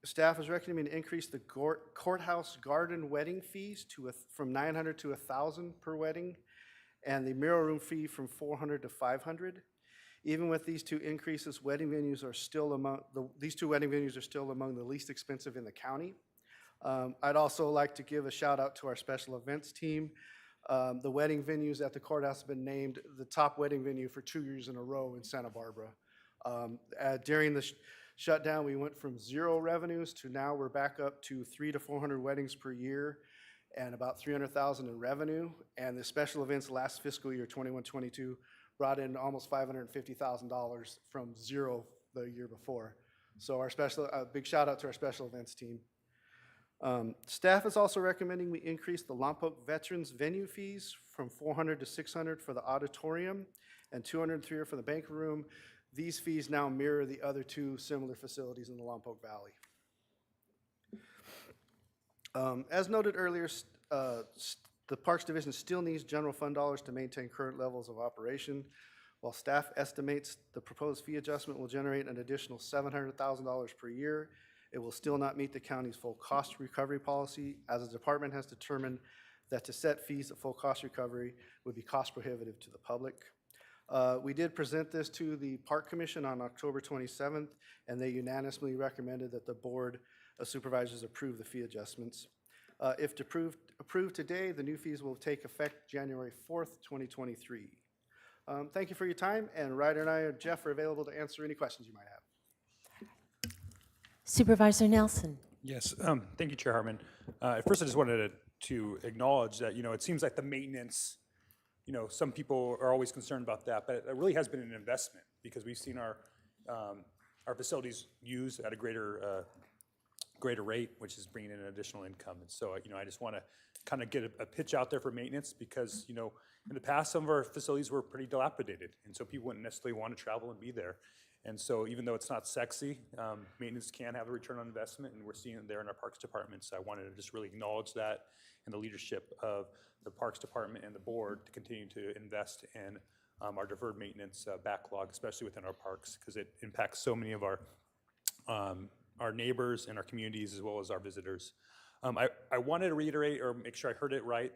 Staff is recommending to increase the courthouse garden wedding fees from $900 to $1,000 per wedding, and the mural room fee from $400 to $500. Even with these two increases, these two wedding venues are still among the least expensive in the county. I'd also like to give a shout out to our special events team. The wedding venues at the courthouse have been named the top wedding venue for 2 years in a row in Santa Barbara. During the shutdown, we went from 0 revenues to now we're back up to 300 to 400 weddings per year and about $300,000 in revenue. And the special events last fiscal year, 21-22, brought in almost $550,000 from 0 the year before. So big shout out to our special events team. Staff is also recommending we increase the Lompoc Veterans venue fees from $400 to $600 for the auditorium and $203 for the banquet room. These fees now mirror the other 2 similar facilities in the Lompoc Valley. As noted earlier, the Parks Division still needs general fund dollars to maintain current levels of operation. While staff estimates the proposed fee adjustment will generate an additional $700,000 per year, it will still not meet the county's full cost recovery policy, as the department has determined that to set fees at full cost recovery would be cost prohibitive to the public. We did present this to the Park Commission on October 27th, and they unanimously recommended that the Board of Supervisors approve the fee adjustments. If approved today, the new fees will take effect January 4th, 2023. Thank you for your time, and Ryder and I and Jeff are available to answer any questions you might have. Supervisor Nelson. Yes, thank you, Chair Hartman. At first, I just wanted to acknowledge that, it seems like the maintenance, some people are always concerned about that, but it really has been an investment because we've seen our facilities used at a greater rate, which is bringing in additional income. And so, I just want to kind of get a pitch out there for maintenance because, in the past, some of our facilities were pretty dilapidated. And so people wouldn't necessarily want to travel and be there. And so even though it's not sexy, maintenance can have a return on investment, and we're seeing it there in our Parks Department. So I wanted to just really acknowledge that and the leadership of the Parks Department and the board to continue to invest in our deferred maintenance backlog, especially within our parks, because it impacts so many of our neighbors and our communities as well as our visitors. I wanted to reiterate or make sure I heard it right.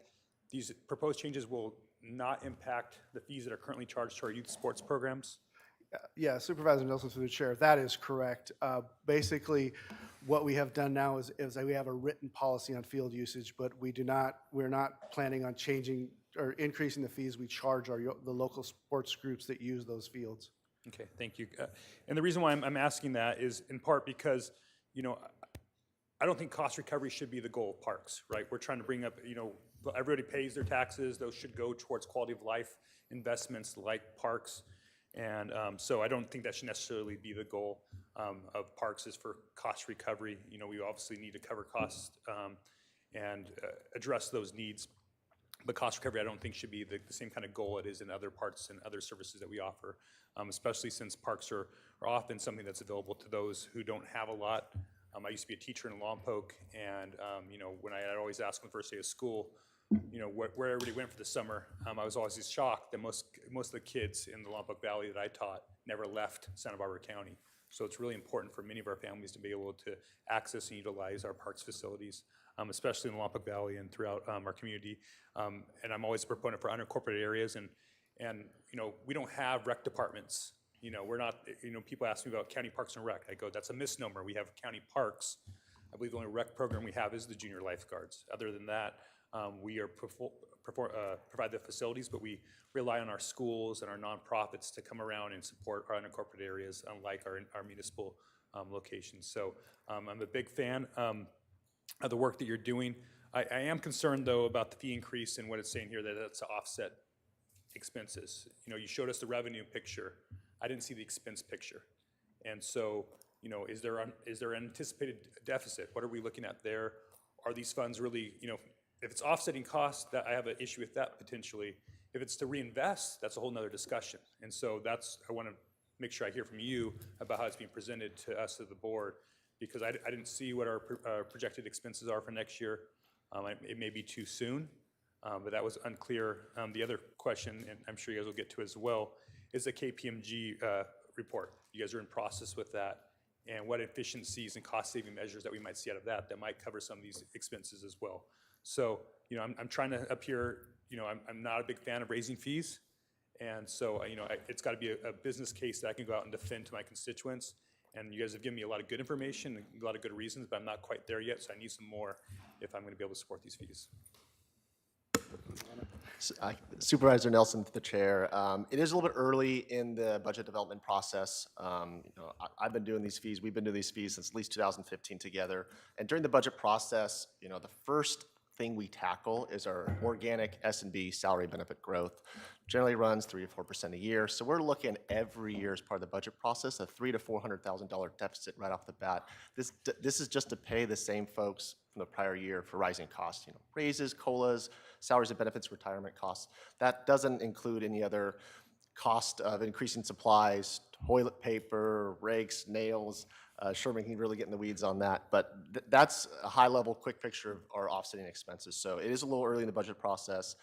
These proposed changes will not impact the fees that are currently charged to our youth sports programs. Yeah, Supervisor Nelson, through the chair, that is correct. Basically, what we have done now is that we have a written policy on field usage, but we're not planning on changing or increasing the fees we charge the local sports groups that use those fields. Okay, thank you. And the reason why I'm asking that is in part because, I don't think cost recovery should be the goal of parks, right? We're trying to bring up, everybody pays their taxes. Those should go towards quality of life investments like parks. And so I don't think that should necessarily be the goal of parks is for cost recovery. We obviously need to cover costs and address those needs. But cost recovery, I don't think should be the same kind of goal it is in other parts and other services that we offer, especially since parks are often something that's available to those who don't have a lot. I used to be a teacher in Lompoc, and when I'd always ask on the first day of school, where everybody went for the summer, I was always shocked that most of the kids in the Lompoc Valley that I taught never left Santa Barbara County. So it's really important for many of our families to be able to access and utilize our parks facilities, especially in the Lompoc Valley and throughout our community. And I'm always a proponent for unincorporated areas, and we don't have rec departments. We're not, people ask me about county parks and rec. I go, that's a misnomer. We have county parks. I believe the only rec program we have is the junior lifeguards. Other than that, we are provide the facilities, but we rely on our schools and our nonprofits to come around and support our unincorporated areas, unlike our municipal locations. So I'm a big fan of the work that you're doing. I am concerned, though, about the fee increase and what it's saying here, that that's to offset expenses. You showed us the revenue picture. I didn't see the expense picture. And so, is there an anticipated deficit? What are we looking at there? Are these funds really, if it's offsetting costs, that I have an issue with that potentially. If it's to reinvest, that's a whole nother discussion. And so I want to make sure I hear from you about how it's being presented to us as the board, because I didn't see what our projected expenses are for next year. It may be too soon, but that was unclear. The other question, and I'm sure you guys will get to as well, is the KPMG report. You guys are in process with that, and what efficiencies and cost-saving measures that we might see out of that might cover some of these expenses as well. So, I'm trying to up here, I'm not a big fan of raising fees, and so, it's got to be a business case that I can go out and defend to my constituents. And you guys have given me a lot of good information and a lot of good reasons, but I'm not quite there yet, so I need some more if I'm going to be able to support these fees. Supervisor Nelson, to the chair. It is a little bit early in the budget development process. I've been doing these fees. We've been doing these fees since at least 2015 together. And during the budget process, the first thing we tackle is our organic S&B salary benefit growth. Generally runs 3 to 4% a year. So we're looking every year as part of the budget process, a $300,000 to $400,000 deficit right off the bat. This is just to pay the same folks from the prior year for rising costs, raises, COLAs, salaries and benefits, retirement costs. That doesn't include any other cost of increasing supplies, toilet paper, rakes, nails. Sherman can really get in the weeds on that, but that's a high-level, quick picture of our offsetting expenses. So it is a little early in the budget process,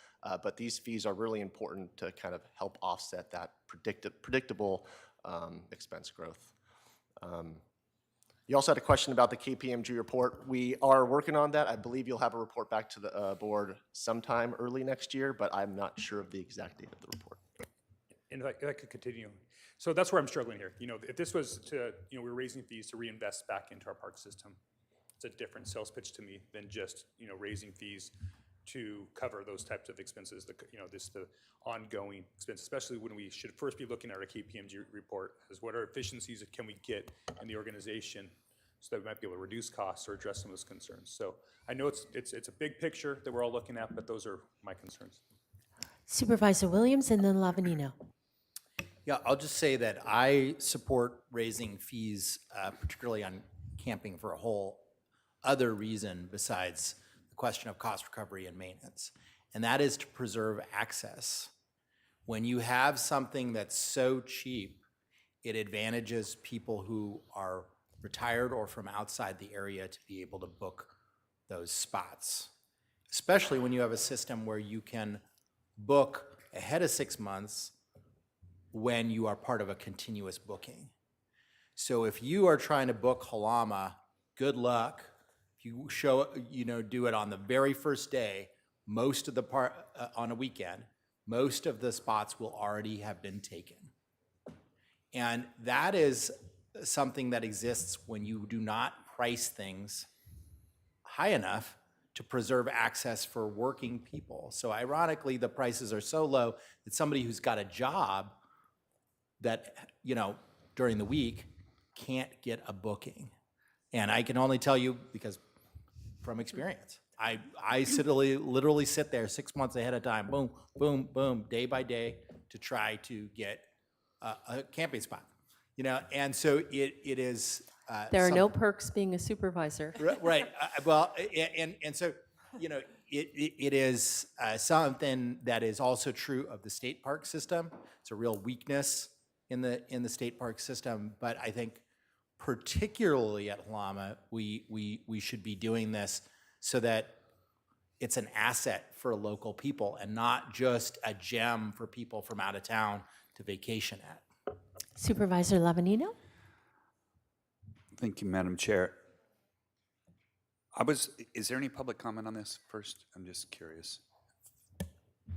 but these fees are really important to kind of help offset that predictable expense growth. You also had a question about the KPMG report. We are working on that. I believe you'll have a report back to the board sometime early next year, but I'm not sure of the exact date of the report. And if I could continue. So that's where I'm struggling here. You know, if this was to, you know, we're raising fees to reinvest back into our park system, it's a different sales pitch to me than just, you know, raising fees to cover those types of expenses, the ongoing expense, especially when we should first be looking at our KPMG report as what are efficiencies can we get in the organization so that we might be able to reduce costs or address some of those concerns. So I know it's a big picture that we're all looking at, but those are my concerns. Supervisor Williams and then Lavanino. Yeah, I'll just say that I support raising fees, particularly on camping, for a whole other reason besides the question of cost recovery and maintenance, and that is to preserve access. When you have something that's so cheap, it advantages people who are retired or from outside the area to be able to book those spots, especially when you have a system where you can book ahead of 6 months when you are part of a continuous booking. So if you are trying to book Halama, good luck. If you do it on the very first day, most of the on a weekend, most of the spots will already have been taken. And that is something that exists when you do not price things high enough to preserve access for working people. So ironically, the prices are so low that somebody who's got a job that, you know, during the week can't get a booking. And I can only tell you because from experience, I literally sit there 6 months ahead of time, boom, boom, boom, day by day to try to get a camping spot, you know? And so it is. There are no perks being a supervisor. Right. Well, and so, you know, it is something that is also true of the state park system. It's a real weakness in the state park system, but I think particularly at Halama, we should be doing this so that it's an asset for local people and not just a gem for people from out of town to vacation at. Supervisor Lavanino. Thank you, Madam Chair. Is there any public comment on this first? I'm just curious.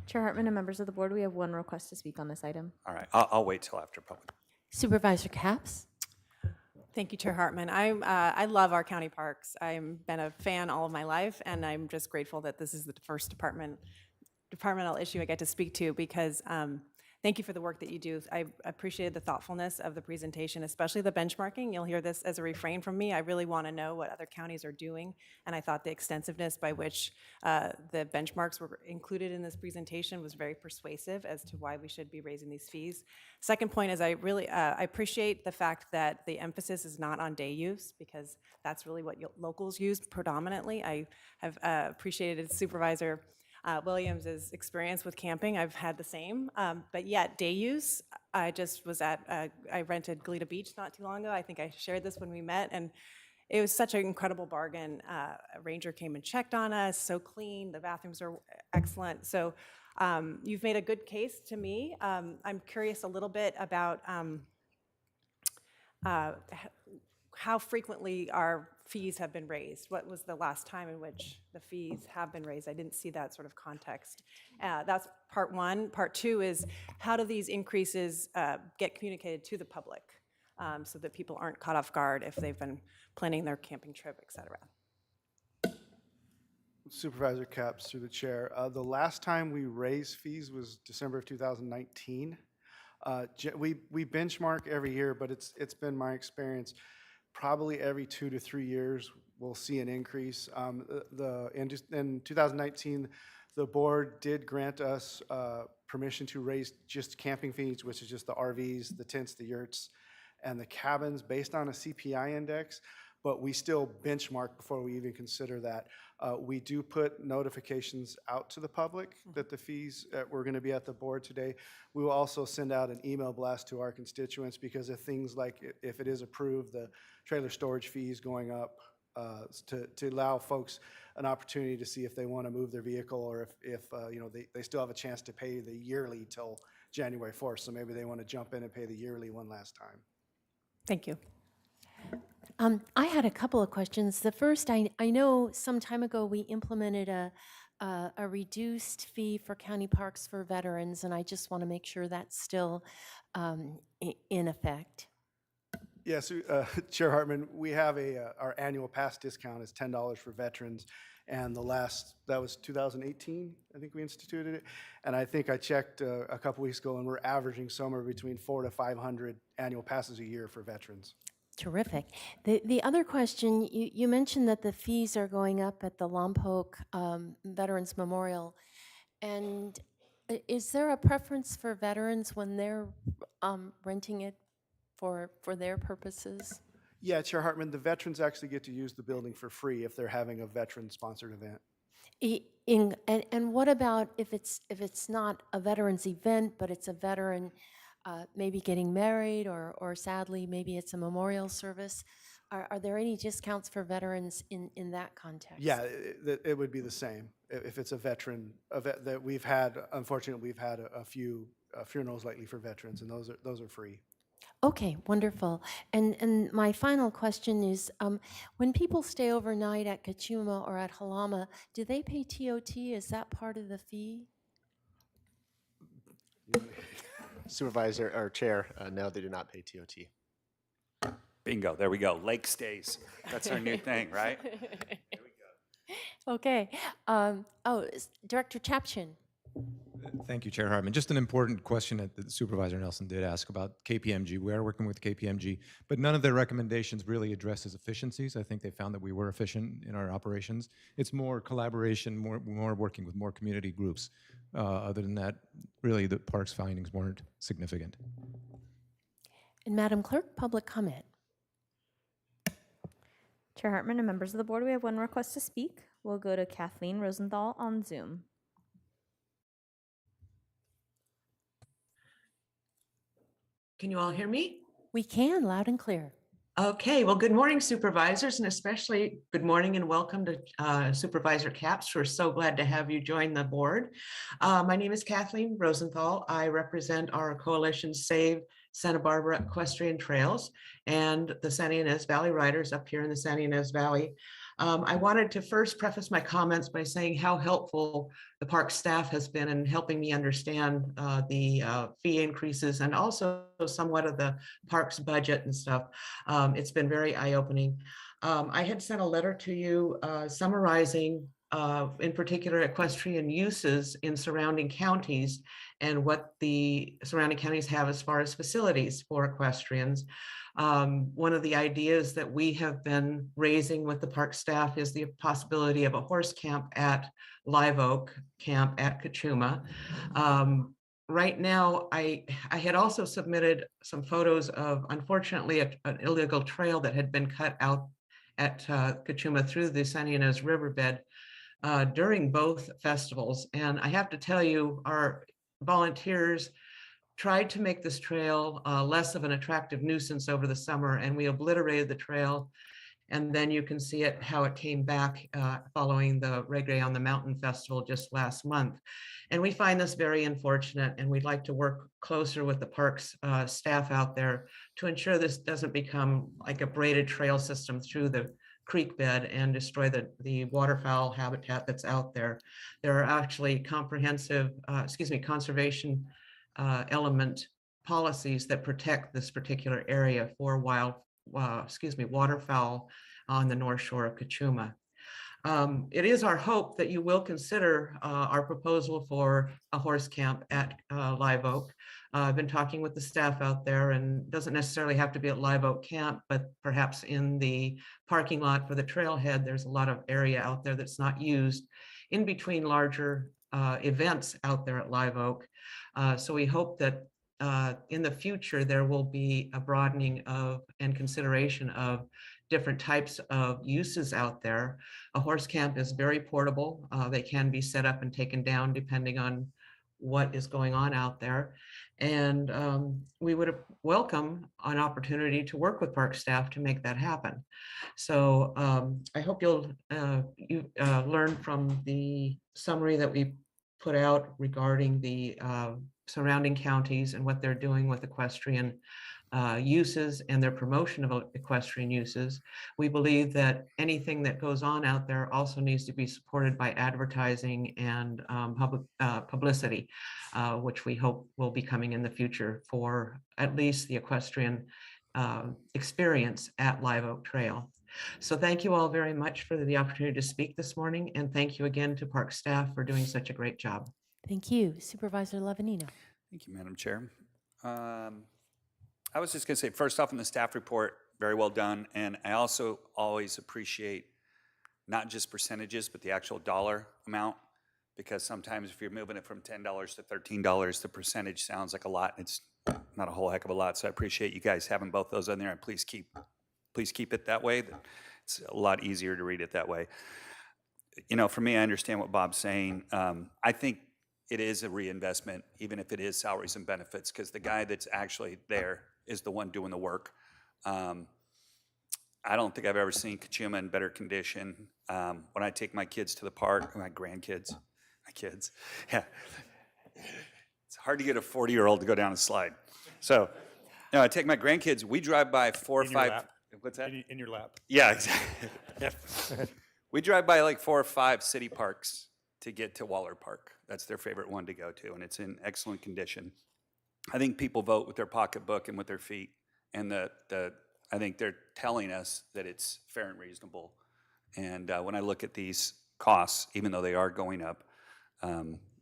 Chair Hartman and members of the board, we have one request to speak on this item. All right, I'll wait till after public. Supervisor Capps. Thank you, Chair Hartman. I love our county parks. I've been a fan all of my life, and I'm just grateful that this is the first departmental issue I get to speak to because thank you for the work that you do. I appreciated the thoughtfulness of the presentation, especially the benchmarking. You'll hear this as a refrain from me. I really want to know what other counties are doing, and I thought the extensiveness by which the benchmarks were included in this presentation was very persuasive as to why we should be raising these fees. Second point is I really I appreciate the fact that the emphasis is not on day use because that's really what locals use predominantly. I have appreciated Supervisor Williams' experience with camping. I've had the same, but yet day use, I just was I rented Goleta Beach not too long ago. I think I shared this when we met, and it was such an incredible bargain. A ranger came and checked on us, so clean, the bathrooms are excellent. So you've made a good case to me. I'm curious a little bit about how frequently our fees have been raised. What was the last time in which the fees have been raised? I didn't see that sort of context. That's part one. Part two is how do these increases get communicated to the public so that people aren't caught off guard if they've been planning their camping trip, et cetera? Supervisor Capps, through the chair. The last time we raised fees was December of 2019. We benchmark every year, but it's been my experience probably every 2 to 3 years we'll see an increase. In 2019, the board did grant us permission to raise just camping fees, which is just the RVs, the tents, the yurts, and the cabins based on a CPI index. but we still benchmark before we even consider that. We do put notifications out to the public that the fees were going to be at the board today. We will also send out an email blast to our constituents because of things like if it is approved, the trailer storage fees going up, to allow folks an opportunity to see if they want to move their vehicle or if you know, they still have a chance to pay the yearly till January 4th. So maybe they want to jump in and pay the yearly one last time. Thank you. I had a couple of questions. The first, I know some time ago we implemented a reduced fee for county parks for veterans, and I just want to make sure that's still in effect. Yes, Chair Hartman, we have our annual pass discount is $10 for veterans. And that was 2018, I think we instituted it. And I think I checked a couple weeks ago and we're averaging somewhere between 400 to 500 annual passes a year for veterans. Terrific. The other question, you mentioned that the fees are going up at the Lompoc Veterans Memorial. And is there a preference for veterans when they're renting it for their purposes? Yeah, Chair Hartman, the veterans actually get to use the building for free if they're having a veteran-sponsored event. And what about if it's not a veterans event, but it's a veteran maybe getting married, or sadly, maybe it's a memorial service? Are there any discounts for veterans in that context? Yeah, it would be the same. If it's a veteran, that we've had, unfortunately, we've had a few funerals lately for veterans, and those are free. Okay, wonderful. And my final question is, when people stay overnight at Kachuma or at Halama, do they pay TOT? Is that part of the fee? Supervisor or Chair, no, they do not pay TOT. Bingo, there we go. Lake stays. That's our new thing, right? Okay. Director Chapchin. Thank you, Chair Hartman. Just an important question that Supervisor Nelson did ask about KPMG. We are working with KPMG, but none of their recommendations really addresses efficiencies. I think they found that we were efficient in our operations. It's more collaboration, more working with more community groups. Other than that, really the park's findings weren't significant. And Madam Clerk, public comment. Chair Hartman and members of the board, we have one request to speak. We'll go to Kathleen Rosenthal on Zoom. Can you all hear me? We can, loud and clear. Okay, well, good morning, supervisors, and especially good morning and welcome to Supervisor Capps. We're so glad to have you join the board. My name is Kathleen Rosenthal. I represent our coalition Save Santa Barbara Equestrian Trails and the Santa Ynez Valley Riders up here in the Santa Ynez Valley. I wanted to first preface my comments by saying how helpful the park staff has been in helping me understand the fee increases and also somewhat of the park's budget and stuff. It's been very eye-opening. I had sent a letter to you summarizing in particular equestrian uses in surrounding counties and what the surrounding counties have as far as facilities for equestrians. One of the ideas that we have been raising with the park staff is the possibility of a horse camp at Live Oak Camp at Kachuma. Right now, I had also submitted some photos of, unfortunately, an illegal trail that had been cut out at Kachuma through the Santa Ynez riverbed during both festivals. And I have to tell you, our volunteers tried to make this trail less of an attractive nuisance over the summer, and we obliterated the trail. And then you can see it, how it came back following the Reggae on the Mountain Festival just last month. And we find this very unfortunate, and we'd like to work closer with the parks staff out there to ensure this doesn't become like a braided trail system through the creek bed and destroy the waterfowl habitat that's out there. There are actually comprehensive, conservation element policies that protect this particular area for waterfowl on the north shore of Kachuma. It is our hope that you will consider our proposal for a horse camp at Live Oak. I've been talking with the staff out there, and it doesn't necessarily have to be at Live Oak Camp, but perhaps in the parking lot for the trailhead, there's a lot of area out there that's not used in between larger events out there at Live Oak. So we hope that in the future, there will be a broadening of and consideration of different types of uses out there. A horse camp is very portable. They can be set up and taken down depending on what is going on out there. And we would welcome an opportunity to work with park staff to make that happen. So I hope you'll learn from the summary that we put out regarding the surrounding counties and what they're doing with equestrian uses and their promotion of equestrian uses. We believe that anything that goes on out there also needs to be supported by advertising and publicity, which we hope will be coming in the future for at least the equestrian experience at Live Oak Trail. So thank you all very much for the opportunity to speak this morning, and thank you again to park staff for doing such a great job. Thank you. Supervisor Levanino. Thank you, Madam Chair. I was just going to say, first off, in the staff report, very well done. And I also always appreciate not just percentages, but the actual dollar amount, because sometimes if you're moving it from $10 to $13, the percentage sounds like a lot. It's not a whole heck of a lot. So I appreciate you guys having both those on there, and please keep it that way. It's a lot easier to read it that way. You know, for me, I understand what Bob's saying. I think it is a reinvestment, even if it is salaries and benefits, because the guy that's actually there is the one doing the work. I don't think I've ever seen Kachuma in better condition. When I take my kids to the park, my grandkids, my kids, yeah. It's hard to get a 40-year-old to go down a slide. So, no, I take my grandkids, we drive by 4 or 5. Lap. What's that? In your lap. Yeah, exactly. We drive by like 4 or 5 city parks to get to Waller Park. That's their favorite one to go to, and it's in excellent condition. I think people vote with their pocketbook and with their feet, and I think they're telling us that it's fair and reasonable. And when I look at these costs, even though they are going up,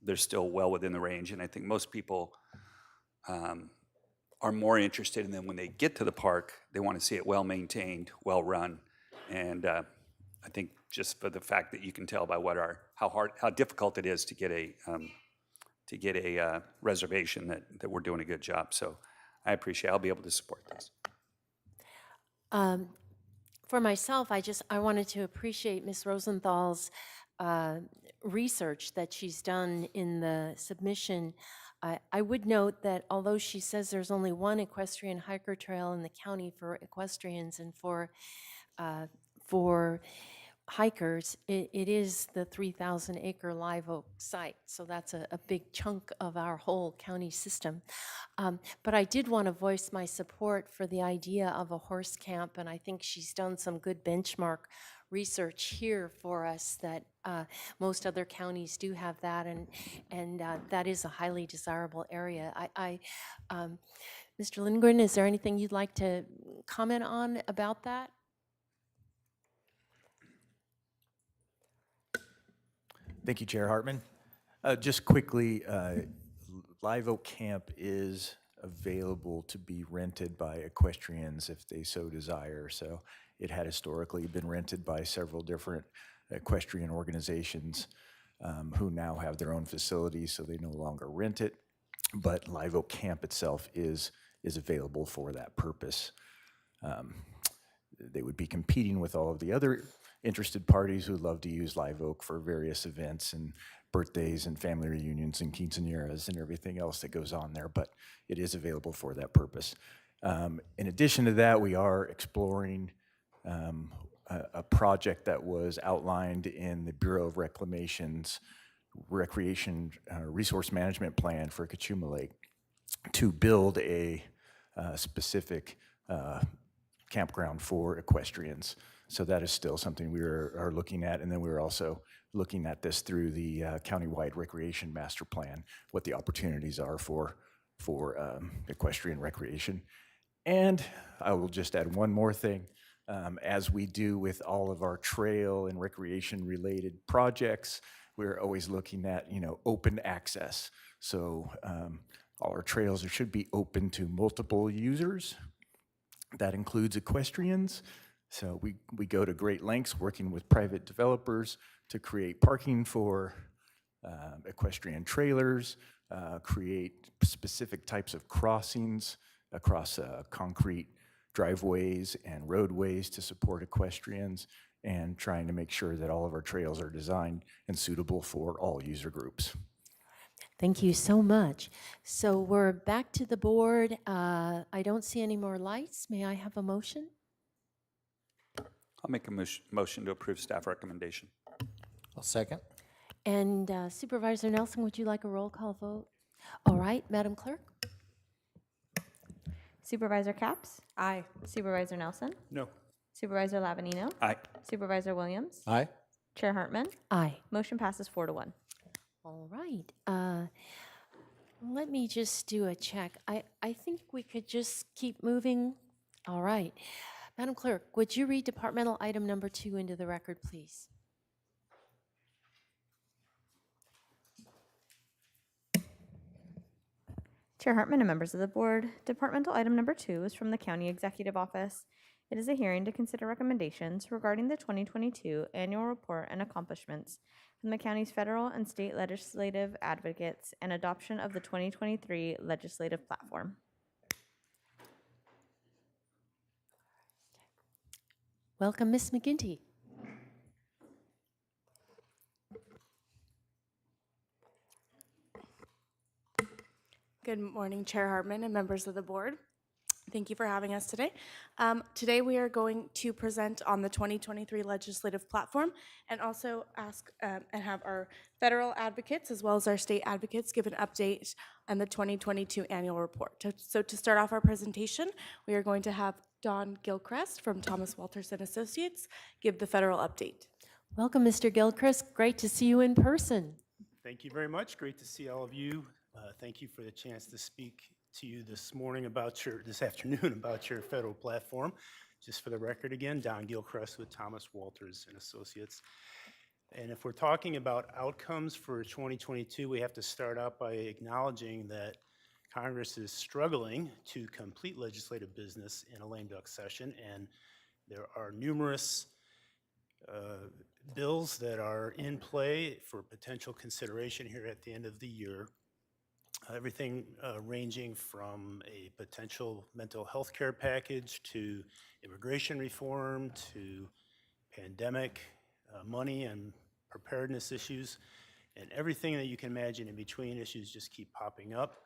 they're still well within the range. And I think most people are more interested in them when they get to the park. They want to see it well maintained, well run, and I think just for the fact that you can tell by how difficult it is to get a reservation that we're doing a good job. So I appreciate I'll be able to support this. For myself, I wanted to appreciate Ms. Rosenthal's research that she's done in the submission. I would note that although she says there's only one equestrian hiker trail in the county for equestrians and for hikers, it is the 3,000-acre Live Oak site. So that's a big chunk of our whole county system. But I did want to voice my support for the idea of a horse camp, and I think she's done some good benchmark research here for us that most other counties do have that, and that is a highly desirable area. Mr. Lindgren, is there anything you'd like to comment on about that? Thank you, Chair Hartman. Just quickly, Live Oak Camp is available to be rented by equestrians if they so desire. So it had historically been rented by several different equestrian organizations who now have their own facilities, so they no longer rent it. But Live Oak Camp itself is available for that purpose. They would be competing with all of the other interested parties who love to use Live Oak for various events and birthdays and family reunions and quinceañeras and everything else that goes on there, but it is available for that purpose. In addition to that, we are exploring a project that was outlined in the Bureau of Reclamation's Recreation Resource Management Plan for Kachuma Lake to build a specific campground for equestrians. So that is still something we are looking at. And then we're also looking at this through the countywide recreation master plan, what the opportunities are for equestrian recreation. And I will just add one more thing. As we do with all of our trail and recreation related projects, we're always looking at, open access. So all our trails should be open to multiple users. That includes equestrians. So we go to great lengths working with private developers to create parking for equestrian trailers, create specific types of crossings across concrete driveways and roadways to support equestrians, and trying to make sure that all of our trails are designed and suitable for all user groups. Thank you so much. So we're back to the board. I don't see any more lights. May I have a motion? I'll make a motion to approve staff recommendation. I'll second. And Supervisor Nelson, would you like a roll call vote? All right, Madam Clerk? Supervisor Capps? Aye. Supervisor Nelson? No. Supervisor Lavanino? Aye. Supervisor Williams? Aye. Chair Hartman? Aye. Motion passes 4-1. All right. Let me just do a check. I think we could just keep moving. All right. Madam Clerk, would you read departmental item number 2 into the record, please? Chair Hartman and members of the board, departmental item number 2 is from the County Executive Office. It is a hearing to consider recommendations regarding the 2022 annual report and accomplishments from the county's federal and state legislative advocates and adoption of the 2023 legislative platform. Welcome, Ms. McGinty. Good morning, Chair Hartman and members of the board. Thank you for having us today. Today we are going to present on the 2023 legislative platform and also ask and have our federal advocates as well as our state advocates give an update on the 2022 annual report. So to start off our presentation, we are going to have Don Gilchrist from Thomas Walters & Associates give the federal update. Welcome, Mr. Gilchrist. Great to see you in person. Thank you very much. Great to see all of you. Thank you for the chance to speak to you this afternoon about your federal platform. Just for the record again, Don Gilchrist with Thomas Walters & Associates. And if we're talking about outcomes for 2022, we have to start out by acknowledging that Congress is struggling to complete legislative business in a lame duck session, and there are numerous bills that are in play for potential consideration here at the end of the year. Everything ranging from a potential mental health care package to immigration reform to pandemic money and preparedness issues, and everything that you can imagine in between. Issues just keep popping up.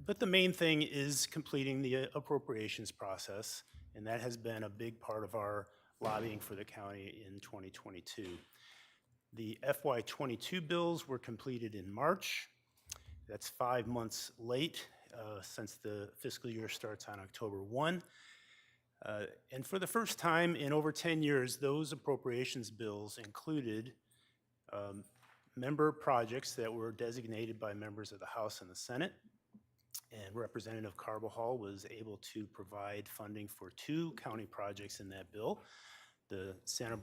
But the main thing is completing the appropriations process, and that has been a big part of our lobbying for the county in 2022. The FY22 bills were completed in March. That's 5 months late since the fiscal year starts on October 1. And for the first time in over 10 years, those appropriations bills included member projects that were designated by members of the House and the Senate. And Representative Carbajal was able to provide funding for 2 county projects in that bill, the Santa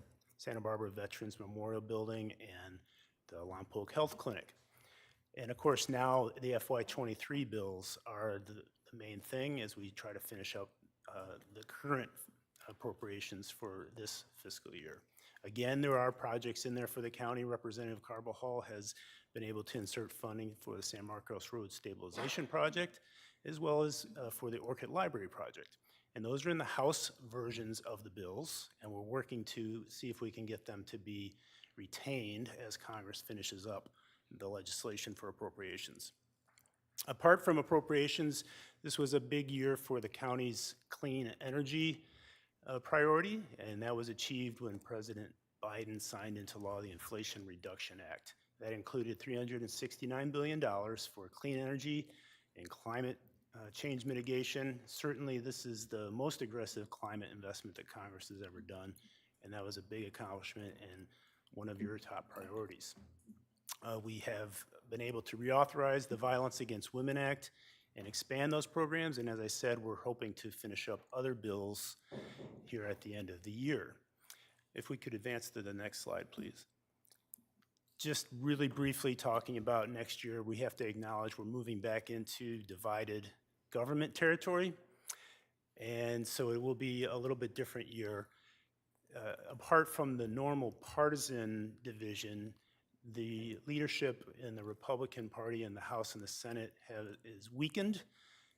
Barbara Veterans Memorial Building and the Lompoc Health Clinic. And of course, now the FY23 bills are the main thing as we try to finish up the current appropriations for this fiscal year. Again, there are projects in there for the county. Representative Carbajal has been able to insert funding for the San Marcos Road Stabilization Project, as well as for the Orchid Library Project. And those are in the House versions of the bills, and we're working to see if we can get them to be retained as Congress finishes up the legislation for appropriations. Apart from appropriations, this was a big year for the county's clean energy priority, and that was achieved when President Biden signed into law the Inflation Reduction Act. That included $369 billion for clean energy and climate change mitigation. Certainly, this is the most aggressive climate investment that Congress has ever done, and that was a big accomplishment and one of your top priorities. We have been able to reauthorize the Violence Against Women Act and expand those programs, and as I said, we're hoping to finish up other bills here at the end of the year. If we could advance to the next slide, please. Just really briefly talking about next year, we have to acknowledge we're moving back into divided government territory, and so it will be a little bit different year. Apart from the normal partisan division, the leadership in the Republican Party in the House and the Senate is weakened,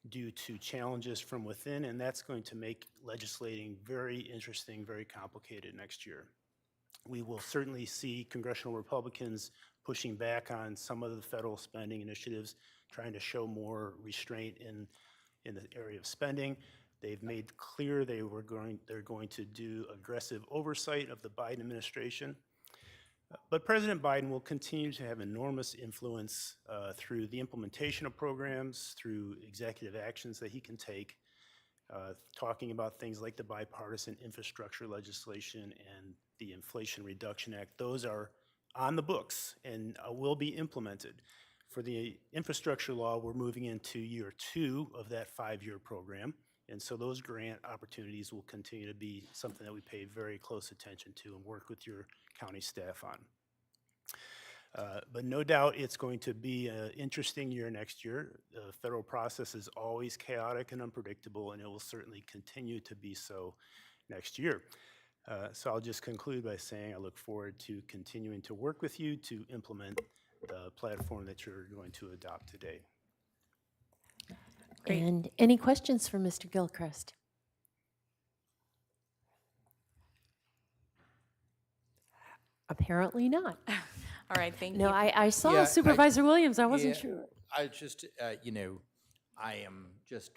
due to challenges from within, and that's going to make legislating very interesting, very complicated next year. We will certainly see congressional Republicans pushing back on some of the federal spending initiatives, trying to show more restraint in the area of spending. They've made clear they're going to do aggressive oversight of the Biden administration. But President Biden will continue to have enormous influence through the implementation of programs, through executive actions that he can take, talking about things like the bipartisan infrastructure legislation and the Inflation Reduction Act. Those are on the books and will be implemented. For the infrastructure law, we're moving into year 2 of that 5-year program. And so those grant opportunities will continue to be something that we pay very close attention to and work with your county staff on. But no doubt it's going to be an interesting year next year. The federal process is always chaotic and unpredictable, and it will certainly continue to be so next year. So I'll just conclude by saying I look forward to continuing to work with you to implement the platform that you're going to adopt today. Great. And any questions for Mr. Gilchrist? Apparently not. All right, thank you. No, I saw Yeah, Supervisor Williams. I wasn't yeah, sure. I just, I am just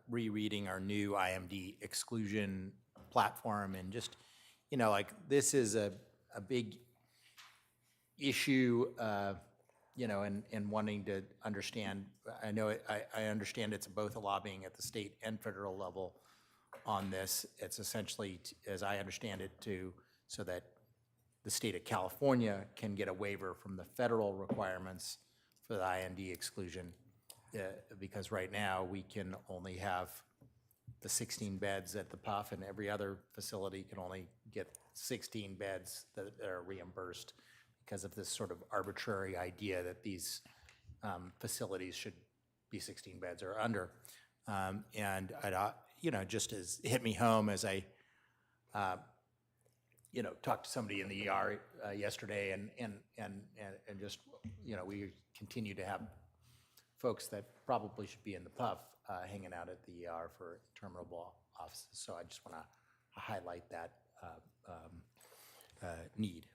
rereading our new IMD exclusion platform and just, this is a big issue, and wanting to understand. I know I understand it's both a lobbying at the state and federal level on this. It's essentially, as I understand it, so that the state of California can get a waiver from the federal requirements for the IND exclusion, because right now we can only have the 16 beds at the PUF, and every other facility can only get 16 beds that are reimbursed because of this sort of arbitrary idea that these facilities should be 16 beds or under. And just as hit me home as I talked to somebody in the ER yesterday, and just, we continue to have folks that probably should be in the PUF hanging out at the ER for terminal offices. So I just want to highlight that need.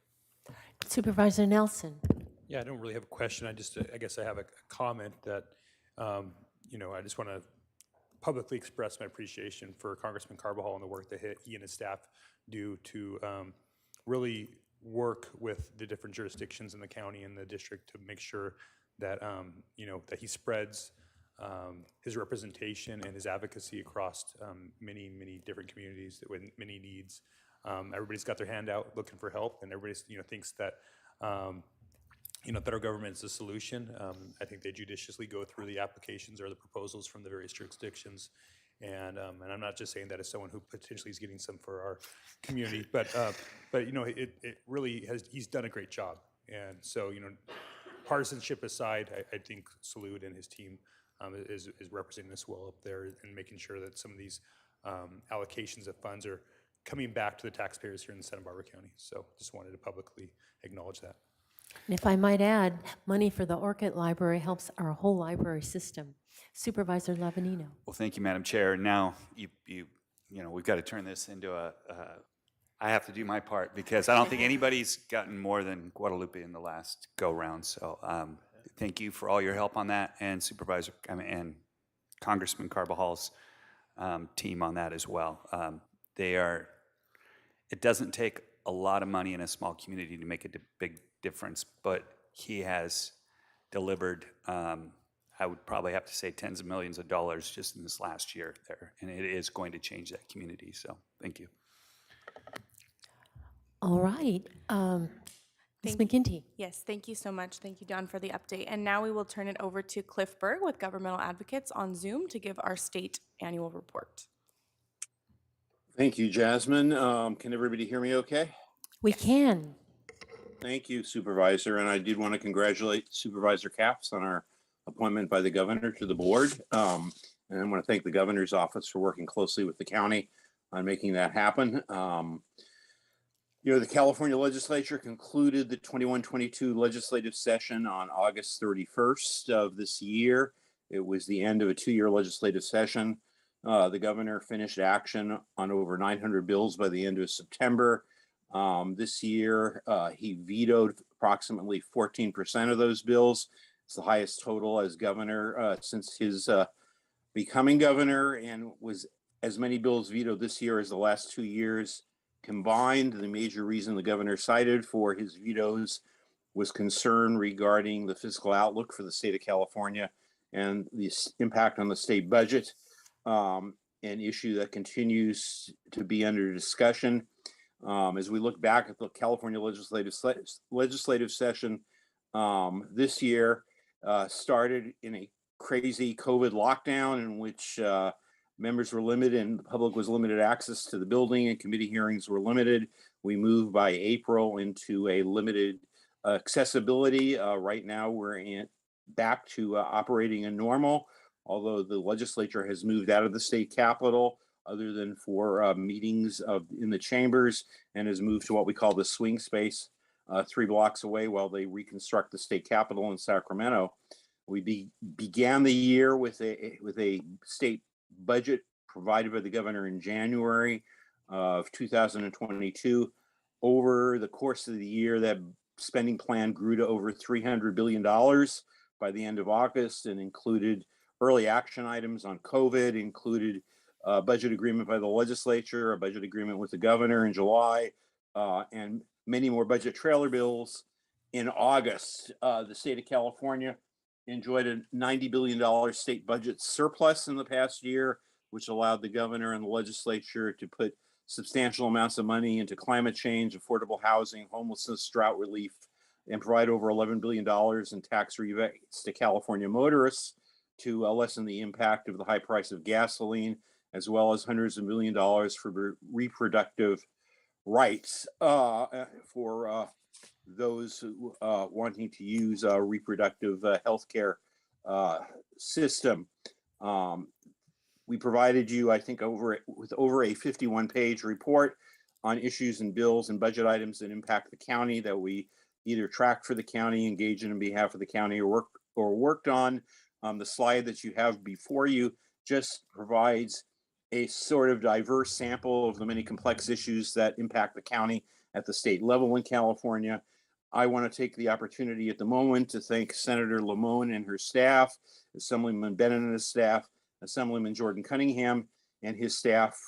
Supervisor Nelson. Yeah, I don't really have a question. I guess I have a comment that, I just want to publicly express my appreciation for Congressman Carbajal and the work that he and his staff do to really work with the different jurisdictions in the county and the district to make sure that, that he spreads his representation and his advocacy across many, many different communities with many needs. Everybody's got their hand out looking for help, and everybody, thinks that, federal government is the solution. I think they judiciously go through the applications or the proposals from the various jurisdictions. And I'm not just saying that as someone who potentially is getting some for our community, but it really he's done a great job. And so, partisanship aside, I think Salud and his team is representing us well up there and making sure that some of these allocations of funds are coming back to the taxpayers here in Santa Barbara County. So just wanted to publicly acknowledge that. And if I might add, money for the Orchid Library helps our whole library system. Supervisor Lavanino. Well, thank you, Madam Chair. Now, we've got to turn this into I have to do my part because I don't think anybody's gotten more than Guadalupe in the last go-round. So thank you for all your help on that, and and Congressman Carvajal's team on that as well. It doesn't take a lot of money in a small community to make a big difference, but he has delivered, I would probably have to say, tens of millions of dollars just in this last year there, and it is going to change that community. So thank you. All right. Ms. McGinty. Yes, thank you so much. Thank you, Don, for the update. And now we will turn it over to Cliff Berg with Governmental Advocates on Zoom to give our state annual report. Thank you, Jasmine. Can everybody hear me okay? We can. Thank you, Supervisor. And I did want to congratulate Supervisor Capps on our appointment by the governor to the board. And I want to thank the governor's office for working closely with the county on making that happen. The California legislature concluded the 21-22 legislative session on August 31st of this year. It was the end of a 2-year legislative session. The governor finished action on over 900 bills by the end of September. This year, he vetoed approximately 14% of those bills. It's the highest total as governor since his becoming governor, and was as many bills vetoed this year as the last 2 years combined. The major reason the governor cited for his vetoes was concern regarding the fiscal outlook for the state of California and the impact on the state budget, an issue that continues to be under discussion. As we look back at the California legislative session this year, started in a crazy COVID lockdown in which members were limited and the public was limited access to the building and committee hearings were limited. We moved by April into a limited accessibility. Right now we're back to operating in normal, although the legislature has moved out of the state capitol other than for meetings in the chambers, and has moved to what we call the swing space 3 blocks away while they reconstruct the state capitol in Sacramento. We began the year with a state budget provided by the governor in January of 2022. Over the course of the year, that spending plan grew to over $300 billion by the end of August, and included early action items on COVID, included a budget agreement by the legislature, a budget agreement with the governor in July, and many more budget trailer bills in August. The state of California enjoyed a $90 billion state budget surplus in the past year, which allowed the governor and the legislature to put substantial amounts of money into climate change, affordable housing, homelessness, drought relief, and provide over $11 billion in tax rebates to California motorists to lessen the impact of the high price of gasoline, as well as hundreds of millions of dollars for reproductive rights for those who wanting to use a reproductive healthcare system. We provided you, I think, with over a 51-page report on issues and bills and budget items that impact the county that we either tracked for the county, engaged in on behalf of the county, or worked on. The slide that you have before you just provides a sort of diverse sample of the many complex issues that impact the county at the state level in California. I want to take the opportunity at the moment to thank Senator Lamone and her staff, Assemblyman Bennett and his staff, Assemblyman Jordan Cunningham and his staff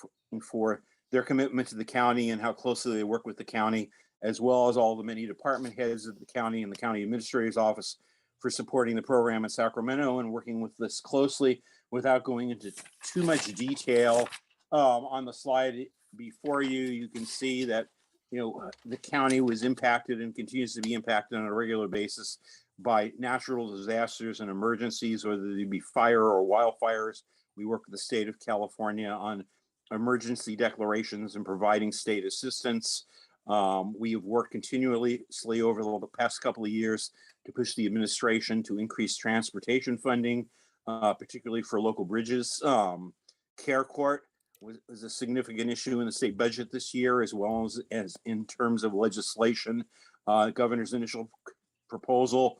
for their commitment to the county and how closely they work with the county, as well as all the many department heads of the county and the county administrator's office for supporting the program in Sacramento and working with this closely. Without going into too much detail, on the slide before you, you can see that the county was impacted and continues to be impacted on a regular basis by natural disasters and emergencies, whether they be fire or wildfires. We work with the state of California on emergency declarations and providing state assistance. We have worked continuously over the past couple of years to push the administration to increase transportation funding, particularly for local bridges. Care Court was a significant issue in the state budget this year, as well as in terms of legislation. Governor's initial proposal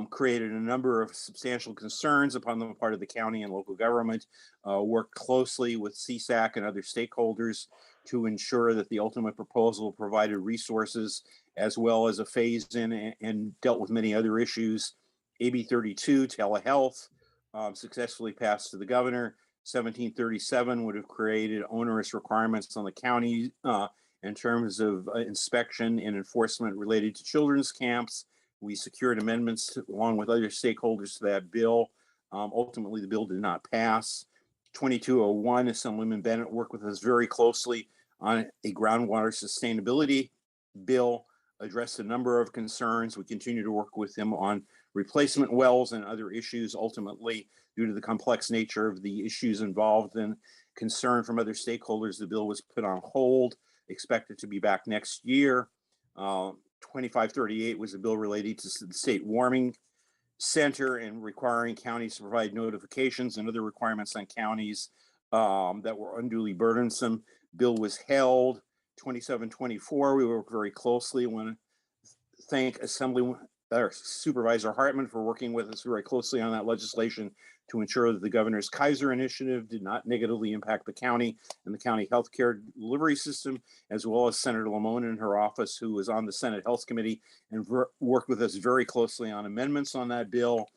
created a number of substantial concerns upon the part of the county and local government, worked closely with CSAC and other stakeholders to ensure that the ultimate proposal provided resources as well as a phase-in and dealt with many other issues. AB 32, telehealth, successfully passed to the governor. 1737 would have created onerous requirements on the county in terms of inspection and enforcement related to children's camps. We secured amendments along with other stakeholders to that bill. Ultimately, the bill did not pass. 2201, Assemblyman Bennett worked with us very closely on a groundwater sustainability bill, addressed a number of concerns. We continue to work with him on replacement wells and other issues. Ultimately, due to the complex nature of the issues involved and concern from other stakeholders, the bill was put on hold, expected to be back next year. 2538 was a bill related to the state warming center and requiring counties to provide notifications and other requirements on counties that were unduly burdensome. Bill was held. 2724, we worked very closely. I want to thank Supervisor Hartman for working with us very closely on that legislation to ensure that the governor's Kaiser initiative did not negatively impact the county and the county healthcare delivery system, as well as Senator Lamone in her office, who was on the Senate Health Committee and worked with us very closely on amendments on that bill.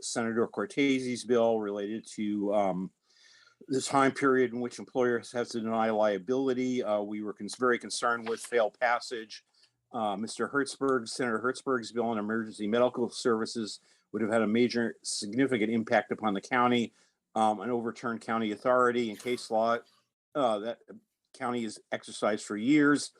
Senator Cortese's bill related to the time period in which employers have to deny liability. We were very concerned with failed passage. Senator Hertzberg's bill on emergency medical services would have had a major significant impact upon the county. An overturned county authority and case law that county has exercised for years,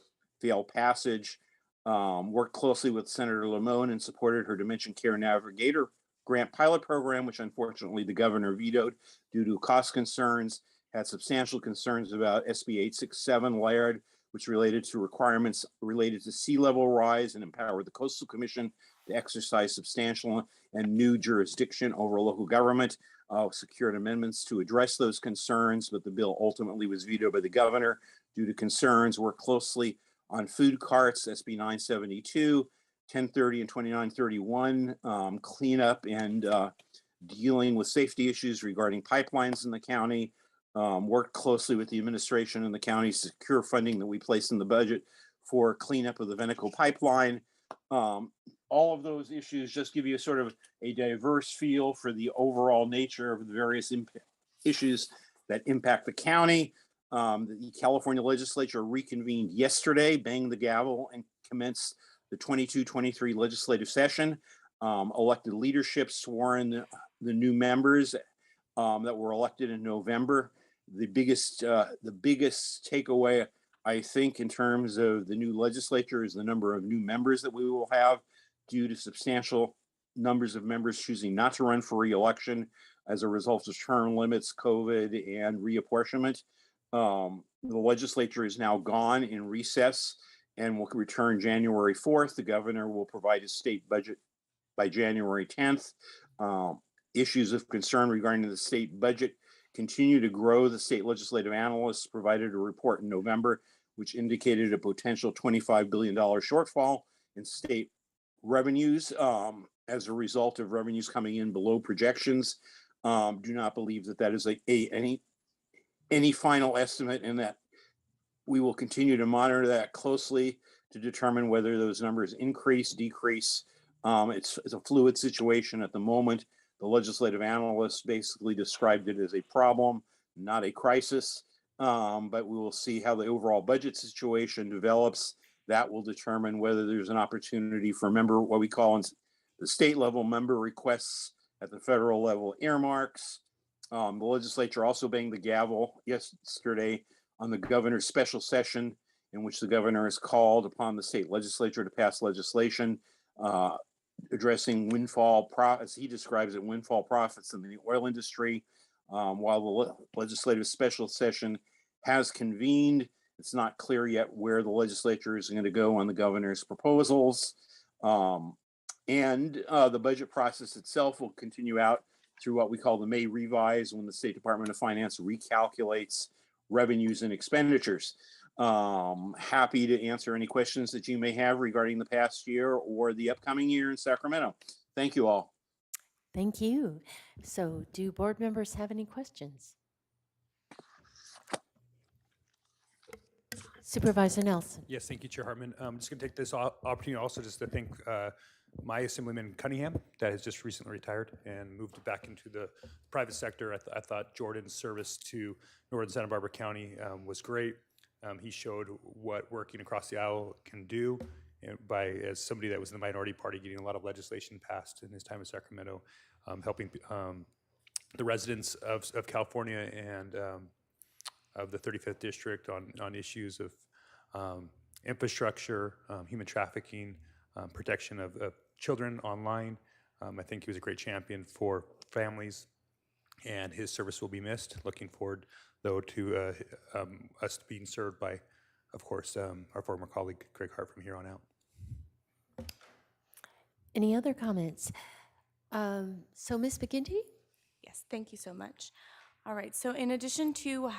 failed passage. Worked closely with Senator Lamone and supported her Dementia Care Navigator grant pilot program, which unfortunately the governor vetoed due to cost concerns. Had substantial concerns about SB 867 Laird, which related to requirements related to sea level rise and empowered the Coastal Commission to exercise substantial and new jurisdiction over local government. Secured amendments to address those concerns, but the bill ultimately was vetoed by the governor due to concerns. Worked closely on food carts, SB 972, 1030 and 2931, cleanup and dealing with safety issues regarding pipelines in the county. Worked closely with the administration and the county to secure funding that we placed in the budget for cleanup of the Veneco pipeline. All of those issues just give you a sort of a diverse feel for the overall nature of the various issues that impact the county. The California legislature reconvened yesterday, banged the gavel, and commenced the 22-23 legislative session. Elected leadership swore in the new members that were elected in November. The biggest takeaway, I think, in terms of the new legislature is the number of new members that we will have due to substantial numbers of members choosing not to run for re-election as a result of term limits, COVID, and reapportionment. The legislature is now gone in recess and will return January 4th. The governor will provide his state budget by January 10th. Issues of concern regarding the state budget continue to grow. The state legislative analysts provided a report in November, which indicated a potential $25 billion shortfall in state revenues as a result of revenues coming in below projections. Do not believe that is any final estimate, and that we will continue to monitor that closely to determine whether those numbers increase, decrease. It's a fluid situation at the moment. The legislative analysts basically described it as a problem, not a crisis. But we will see how the overall budget situation develops. That will determine whether there's an opportunity for what we call in the state level member requests at the federal level earmarks. The legislature also banged the gavel yesterday on the governor's special session, in which the governor has called upon the state legislature to pass legislation addressing as he describes it, windfall profits in the oil industry. While the legislative special session has convened, it's not clear yet where the legislature is going to go on the governor's proposals. And the budget process itself will continue out through what we call the May revise, when the State Department of Finance recalculates revenues and expenditures. Happy to answer any questions that you may have regarding the past year or the upcoming year in Sacramento. Thank you all. Thank you. So do board members have any questions? Supervisor Nelson. Yes, thank you, Chair Hartman. I'm just going to take this opportunity also just to thank my Assemblyman Cunningham, that has just recently retired and moved back into the private sector. I thought Jordan's service to Northern Santa Barbara County was great. He showed what working across the aisle can do as somebody that was in the minority party, getting a lot of legislation passed in his time in Sacramento, helping the residents of California and of the 35th District on issues of infrastructure, human trafficking, protection of children online. I think he was a great champion for families, and his service will be missed. Looking forward, though, to us being served by, of course, our former colleague, Greg Hart, from here on out. Any other comments? So Ms. McGinty? Yes, thank you so much. All right, so in addition to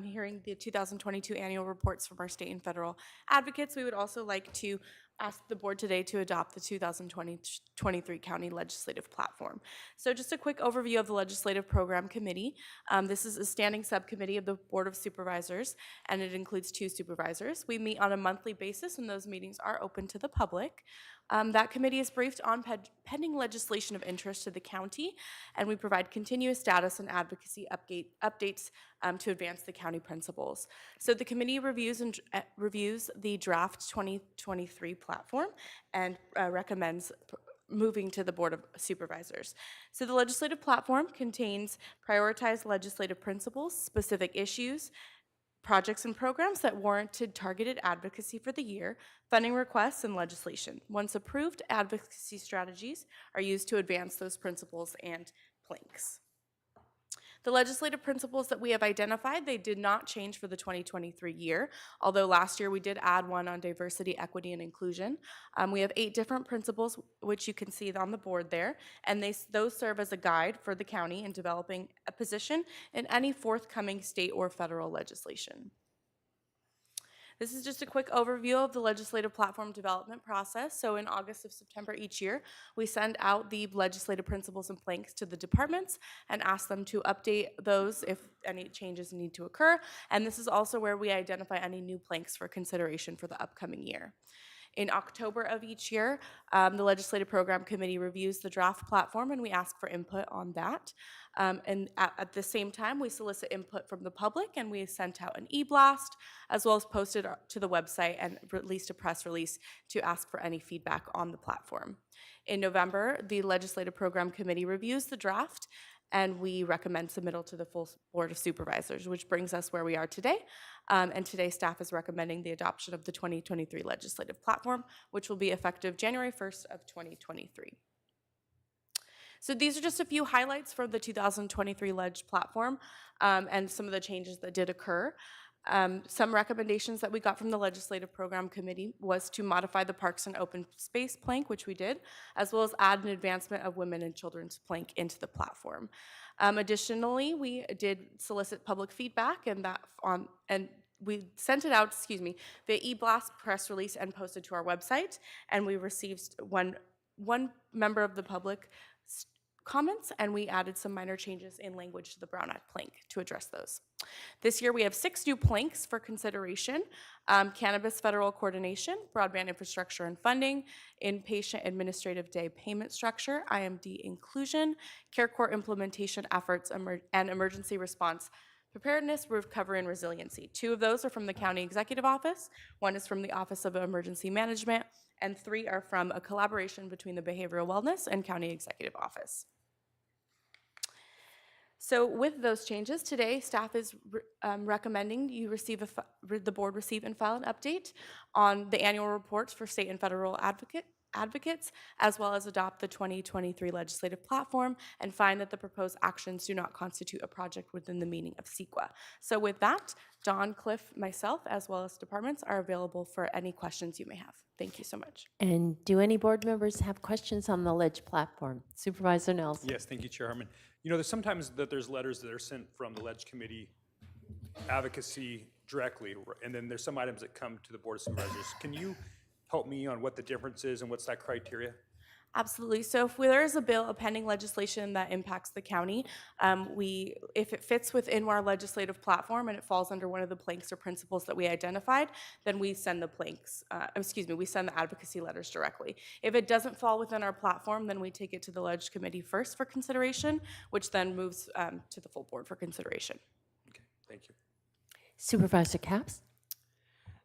hearing the 2022 annual reports from our state and federal advocates, we would also like to ask the board today to adopt the 2023 county legislative platform. So just a quick overview of the Legislative Program Committee. This is a standing subcommittee of the Board of Supervisors, and it includes 2 supervisors. We meet on a monthly basis, and those meetings are open to the public. That committee is briefed on pending legislation of interest to the county, and we provide continuous status and advocacy updates to advance the county principles. So the committee reviews the draft 2023 platform and recommends moving to the Board of Supervisors. So the legislative platform contains prioritized legislative principles, specific issues, projects and programs that warranted targeted advocacy for the year, funding requests, and legislation. Once approved, advocacy strategies are used to advance those principles and planks. The legislative principles that we have identified, they did not change for the 2023 year, although last year we did add one on diversity, equity, and inclusion. We have 8 different principles, which you can see on the board there, and those serve as a guide for the county in developing a position in any forthcoming state or federal legislation. This is just a quick overview of the legislative platform development process. So in August of September each year, we send out the legislative principles and planks to the departments and ask them to update those if any changes need to occur. And this is also where we identify any new planks for consideration for the upcoming year. In October of each year, the Legislative Program Committee reviews the draft platform and we ask for input on that. And at the same time, we solicit input from the public and we sent out an e-blast as well as posted to the website and released a press release to ask for any feedback on the platform. In November, the Legislative Program Committee reviews the draft and we recommend submittal to the full Board of Supervisors, which brings us where we are today. And today, staff is recommending the adoption of the 2023 legislative platform, which will be effective January 1st of 2023. So these are just a few highlights from the 2023 Ledge platform and some of the changes that did occur. Some recommendations that we got from the Legislative Program Committee was to modify the Parks and Open Space plank, which we did, as well as add an advancement of women and children's plank into the platform. Additionally, we did solicit public feedback and we sent it out, via e-blast, press release, and posted to our website, and we received one member of the public comments, and we added some minor changes in language to the Brown Act plank to address those. This year we have 6 new planks for consideration: cannabis federal coordination, broadband infrastructure and funding, inpatient administrative day payment structure, IMD inclusion, care core implementation efforts, and emergency response preparedness, recovery, and resiliency. 2 of those are from the County Executive Office, 1 is from the Office of Emergency Management, and 3 are from a collaboration between the Behavioral Wellness and County Executive Office. So with those changes, today staff is recommending you receive the board receive and file an update on the annual reports for state and federal advocates, as well as adopt the 2023 legislative platform and find that the proposed actions do not constitute a project within the meaning of CEQA. So with that, Dawn, Cliff, myself, as well as departments are available for any questions you may have. Thank you so much. And do any board members have questions on the Ledge platform? Supervisor Nelson. Yes, thank you, Chair Hartman. You know, there's sometimes that there's letters that are sent from the Ledge Committee advocacy directly, and then there's some items that come to the Board of Supervisors. Can you help me on what the difference is and what's that criteria? Absolutely. So if there is a bill, a pending legislation that impacts the county, if it fits within our legislative platform and it falls under one of the planks or principles that we identified, then we send the planks, we send the advocacy letters directly. If it doesn't fall within our platform, then we take it to the Ledge Committee first for consideration, which then moves to the full board for consideration. Okay, thank you. Supervisor Capps.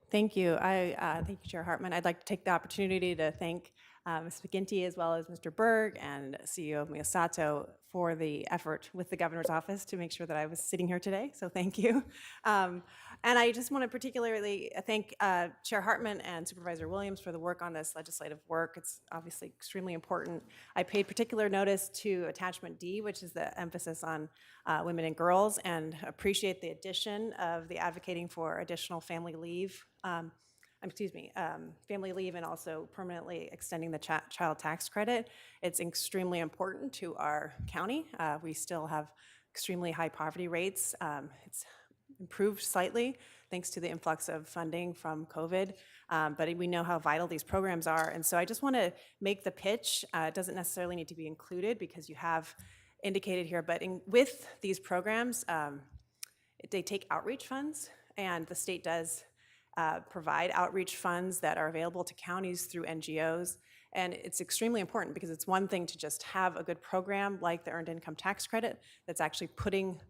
Thank you. Thank you, Chair Hartman. I'd like to take the opportunity to thank Ms. McGinty as well as Mr. Berg and CEO Miyasato for the effort with the governor's office to make sure that I was sitting here today. So thank you. And I just want to particularly thank Chair Hartman and Supervisor Williams for the work on this legislative work. It's obviously extremely important. I paid particular notice to attachment D, which is the emphasis on women and girls, and appreciate the addition of the advocating for additional family leave. Family leave and also permanently extending the child tax credit. It's extremely important to our county. We still have extremely high poverty rates. It's improved slightly thanks to the influx of funding from COVID, but we know how vital these programs are. And so I just want to make the pitch. It doesn't necessarily need to be included because you have indicated here, but with these programs, they take outreach funds, and the state does provide outreach funds that are available to counties through NGOs. And it's extremely important because it's one thing to just have a good program like the Earned Income Tax Credit that's actually putting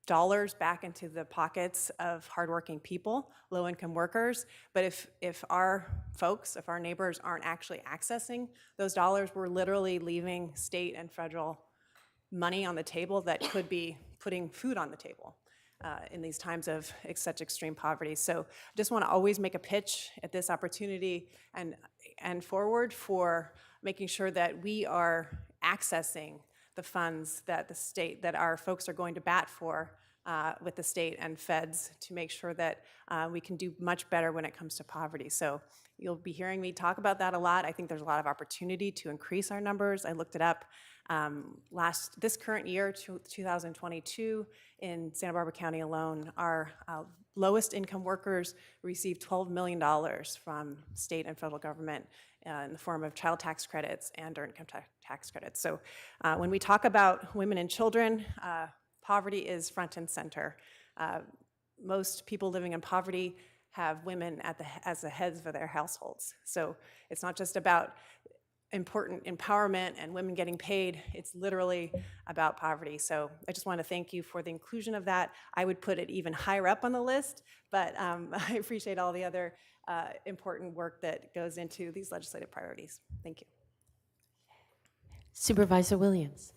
dollars back into the pockets of hardworking people, low-income workers. But if our folks, if our neighbors aren't actually accessing those dollars, we're literally leaving state and federal money on the table that could be putting food on the table in these times of such extreme poverty. So I just want to always make a pitch at this opportunity and forward for making sure that we are accessing the funds that the state, that our folks are going to bat for with the state and feds to make sure that we can do much better when it comes to poverty. So you'll be hearing me talk about that a lot. I think there's a lot of opportunity to increase our numbers. I looked it up. This current year, 2022, in Santa Barbara County alone, our lowest income workers received $12 million from state and federal government in the form of child tax credits and earned income tax credits. So when we talk about women and children, poverty is front and center. Most people living in poverty have women as the heads of their households. So it's not just about important empowerment and women getting paid, it's literally about poverty. So I just want to thank you for the inclusion of that. I would put it even higher up on the list, but I appreciate all the other important work that goes into these legislative priorities. Thank you. Supervisor Williams.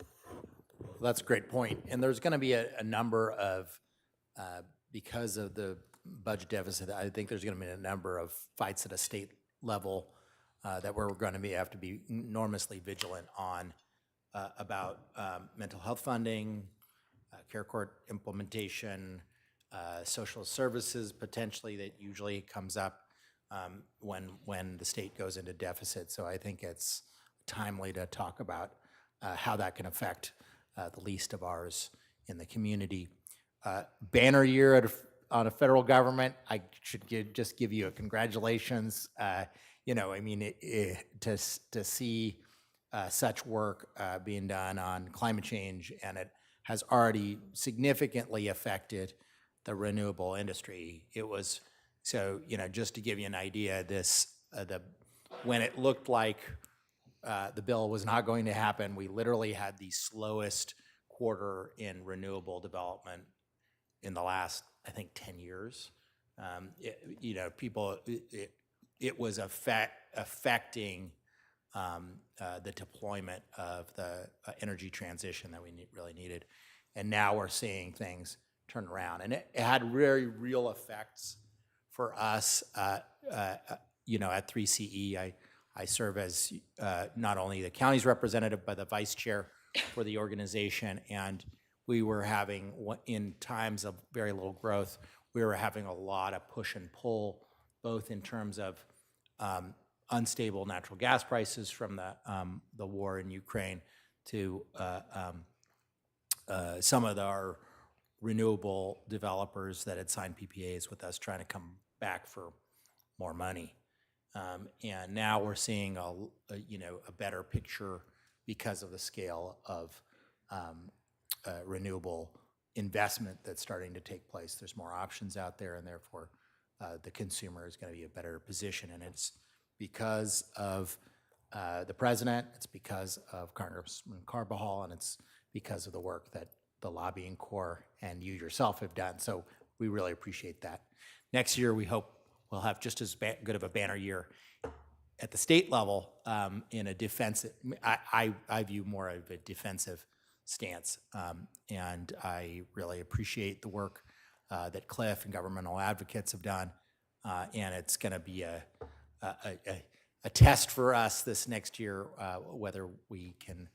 Well, that's a great point. And there's going to be a number of, because of the budget deficit, I think there's going to be a number of fights at a state level that we're going to have to be enormously vigilant on about mental health funding, care court implementation, social services potentially that usually comes up when the state goes into deficit. So I think it's timely to talk about how that can affect the least of ours in the community. Banner year on a federal government, I should just give you a congratulations. You know, I mean, to see such work being done on climate change, and it has already significantly affected the renewable industry. It was, so, you know, just to give you an idea, when it looked like the bill was not going to happen, we literally had the slowest quarter in renewable development in the last, I think, 10 years. You know, it was affecting the deployment of the energy transition that we really needed. And now we're seeing things turn around. And it had very real effects for us, you know, at 3CE. I serve as not only the county's representative, but the vice chair for the organization. And we were having, in times of very little growth, we were having a lot of push and pull, both in terms of unstable natural gas prices from the war in Ukraine to some of our renewable developers that had signed PPAs with us trying to come back for more money. And now we're seeing you know, a better picture because of the scale of renewable investment that's starting to take place. There's more options out there, and therefore the consumer is going to be in a better position. And it's because of the president, it's because of Congressman Carbajal, and it's because of the work that the lobbying corps and you yourself have done. So we really appreciate that. Next year, we hope we'll have just as good of a banner year at the state level in a defensive, I view more of a defensive stance. And I really appreciate the work that Cliff and governmental advocates have done. And it's going to be a test for us this next year, whether we can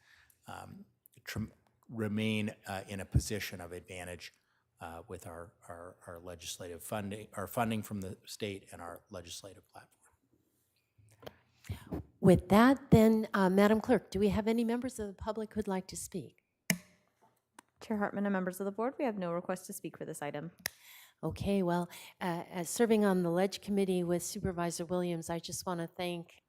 remain in a position of advantage with our legislative funding, our funding from the state, and our legislative platform. With that, then, Madam Clerk, do we have any members of the public who'd like to speak? Chair Hartman and members of the board, we have no request to speak for this item. Okay, well, as serving on the Ledge Committee with Supervisor Williams, I just want to thank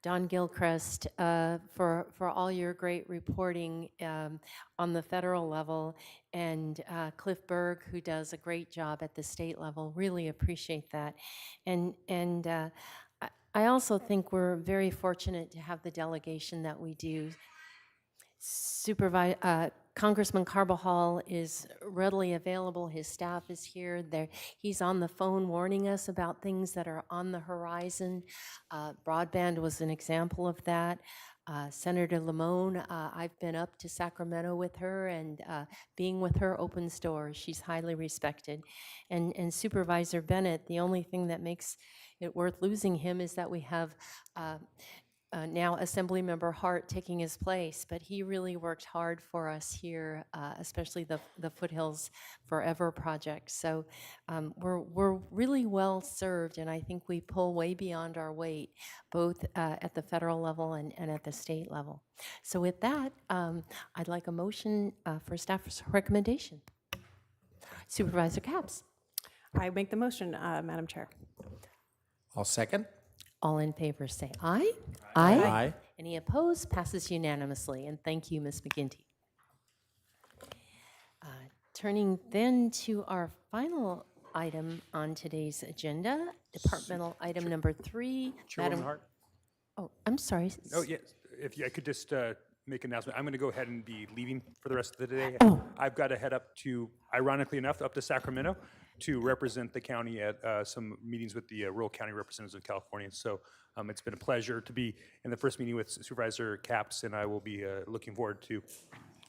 Don Gilchrist for all your great reporting on the federal level, and Cliff Berg, who does a great job at the state level. Really appreciate that. And I also think we're very fortunate to have the delegation that we do. Congressman Carbajal is readily available. His staff is here. He's on the phone warning us about things that are on the horizon. Broadband was an example of that. Senator Lamone, I've been up to Sacramento with her, and being with her opens doors. She's highly respected. And Supervisor Bennett, the only thing that makes it worth losing him is that we have now Assemblymember Hart taking his place, but he really worked hard for us here, especially the Foothills Forever project. So we're really well served, and I think we pull way beyond our weight, both at the federal level and at the state level. So with that, I'd like a motion for staff's recommendation. Supervisor Capps. I make the motion, Madam Chair. I'll second. All in favor say aye. Aye. Any opposed? Passes unanimously. And thank you, Ms. McGinty. Turning then to our final item on today's agenda, departmental item number 3. Chairwoman Hart? Oh, I'm sorry. Oh, yes. If I could just make an announcement. I'm going to go ahead and be leaving for the rest of the day. Oh. I've got to head up to, ironically enough, up to Sacramento to represent the county at some meetings with the rural county representatives of California. So it's been a pleasure to be in the first meeting with Supervisor Capps, and I will be looking forward to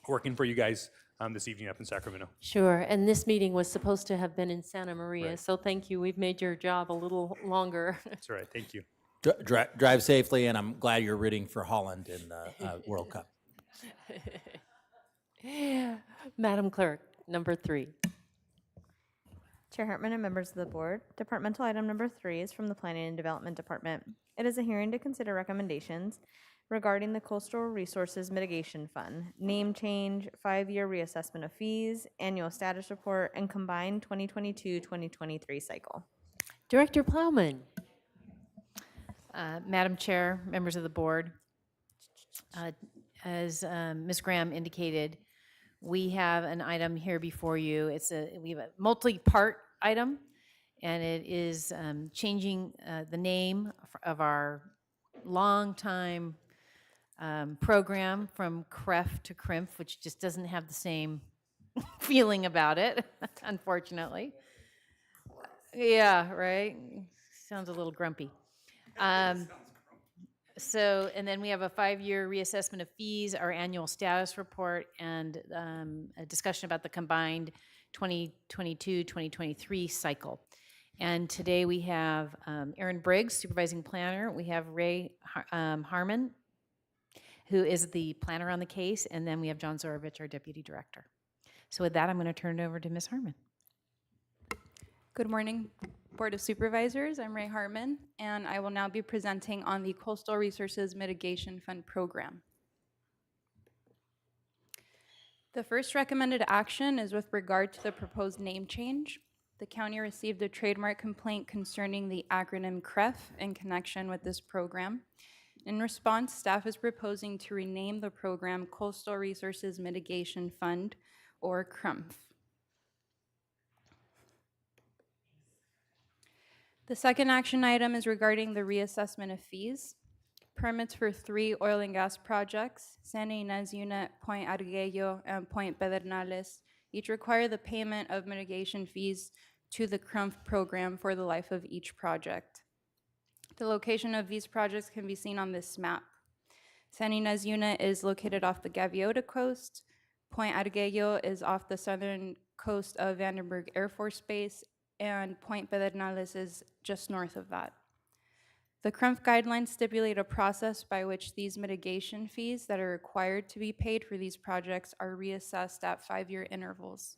working for you guys this evening up in Sacramento. Sure. And this meeting was supposed to have been in Santa Maria. Right. So thank you. We've made your job a little longer. That's all right. Thank you. Drive safely, and I'm glad you're rooting for Holland in the World Cup. Madam Clerk, number 3. Chair Hartman and members of the board, departmental item number 3 is from the Planning and Development Department. It is a hearing to consider recommendations regarding the Coastal Resources Mitigation Fund, name change, 5-year reassessment of fees, annual status report, and combined 2022-2023 cycle. Director Plowman. Madam Chair, members of the board, as Ms. Graham indicated, we have an item here before you. We have a multi-part item, and it is changing the name of our longtime program from CREF to CRIMF, which just doesn't have the same feeling about it, unfortunately. Yeah, right? Sounds a little grumpy. And then we have a 5-year reassessment of fees, our annual status report, and a discussion about the combined 2022-2023 cycle. And today we have Aaron Briggs, supervising planner. We have Ray Harmon, who is the planner on the case, and then we have John Zorovich, our deputy director. So with that, I'm going to turn it over to Ms. Harmon. Good morning, Board of Supervisors. I'm Ray Hartman, and I will now be presenting on the Coastal Resources Mitigation Fund program. The first recommended action is with regard to the proposed name change. The county received a trademark complaint concerning the acronym CREF in connection with this program. In response, staff is proposing to rename the program Coastal Resources Mitigation Fund, or CRUMF. The second action item is regarding the reassessment of fees. Permits for 3 oil and gas projects, Santa Ynez Unit, Point Arguello, and Point Pedernales, each require the payment of mitigation fees to the CRUMF program for the life of each project. The location of these projects can be seen on this map. Santa Ynez Unit is located off the Gaviota coast. Point Arguello is off the southern coast of Vandenberg Air Force Base, and Point Pedernales is just north of that. The CRUMF guidelines stipulate a process by which these mitigation fees that are required to be paid for these projects are reassessed at 5-year intervals.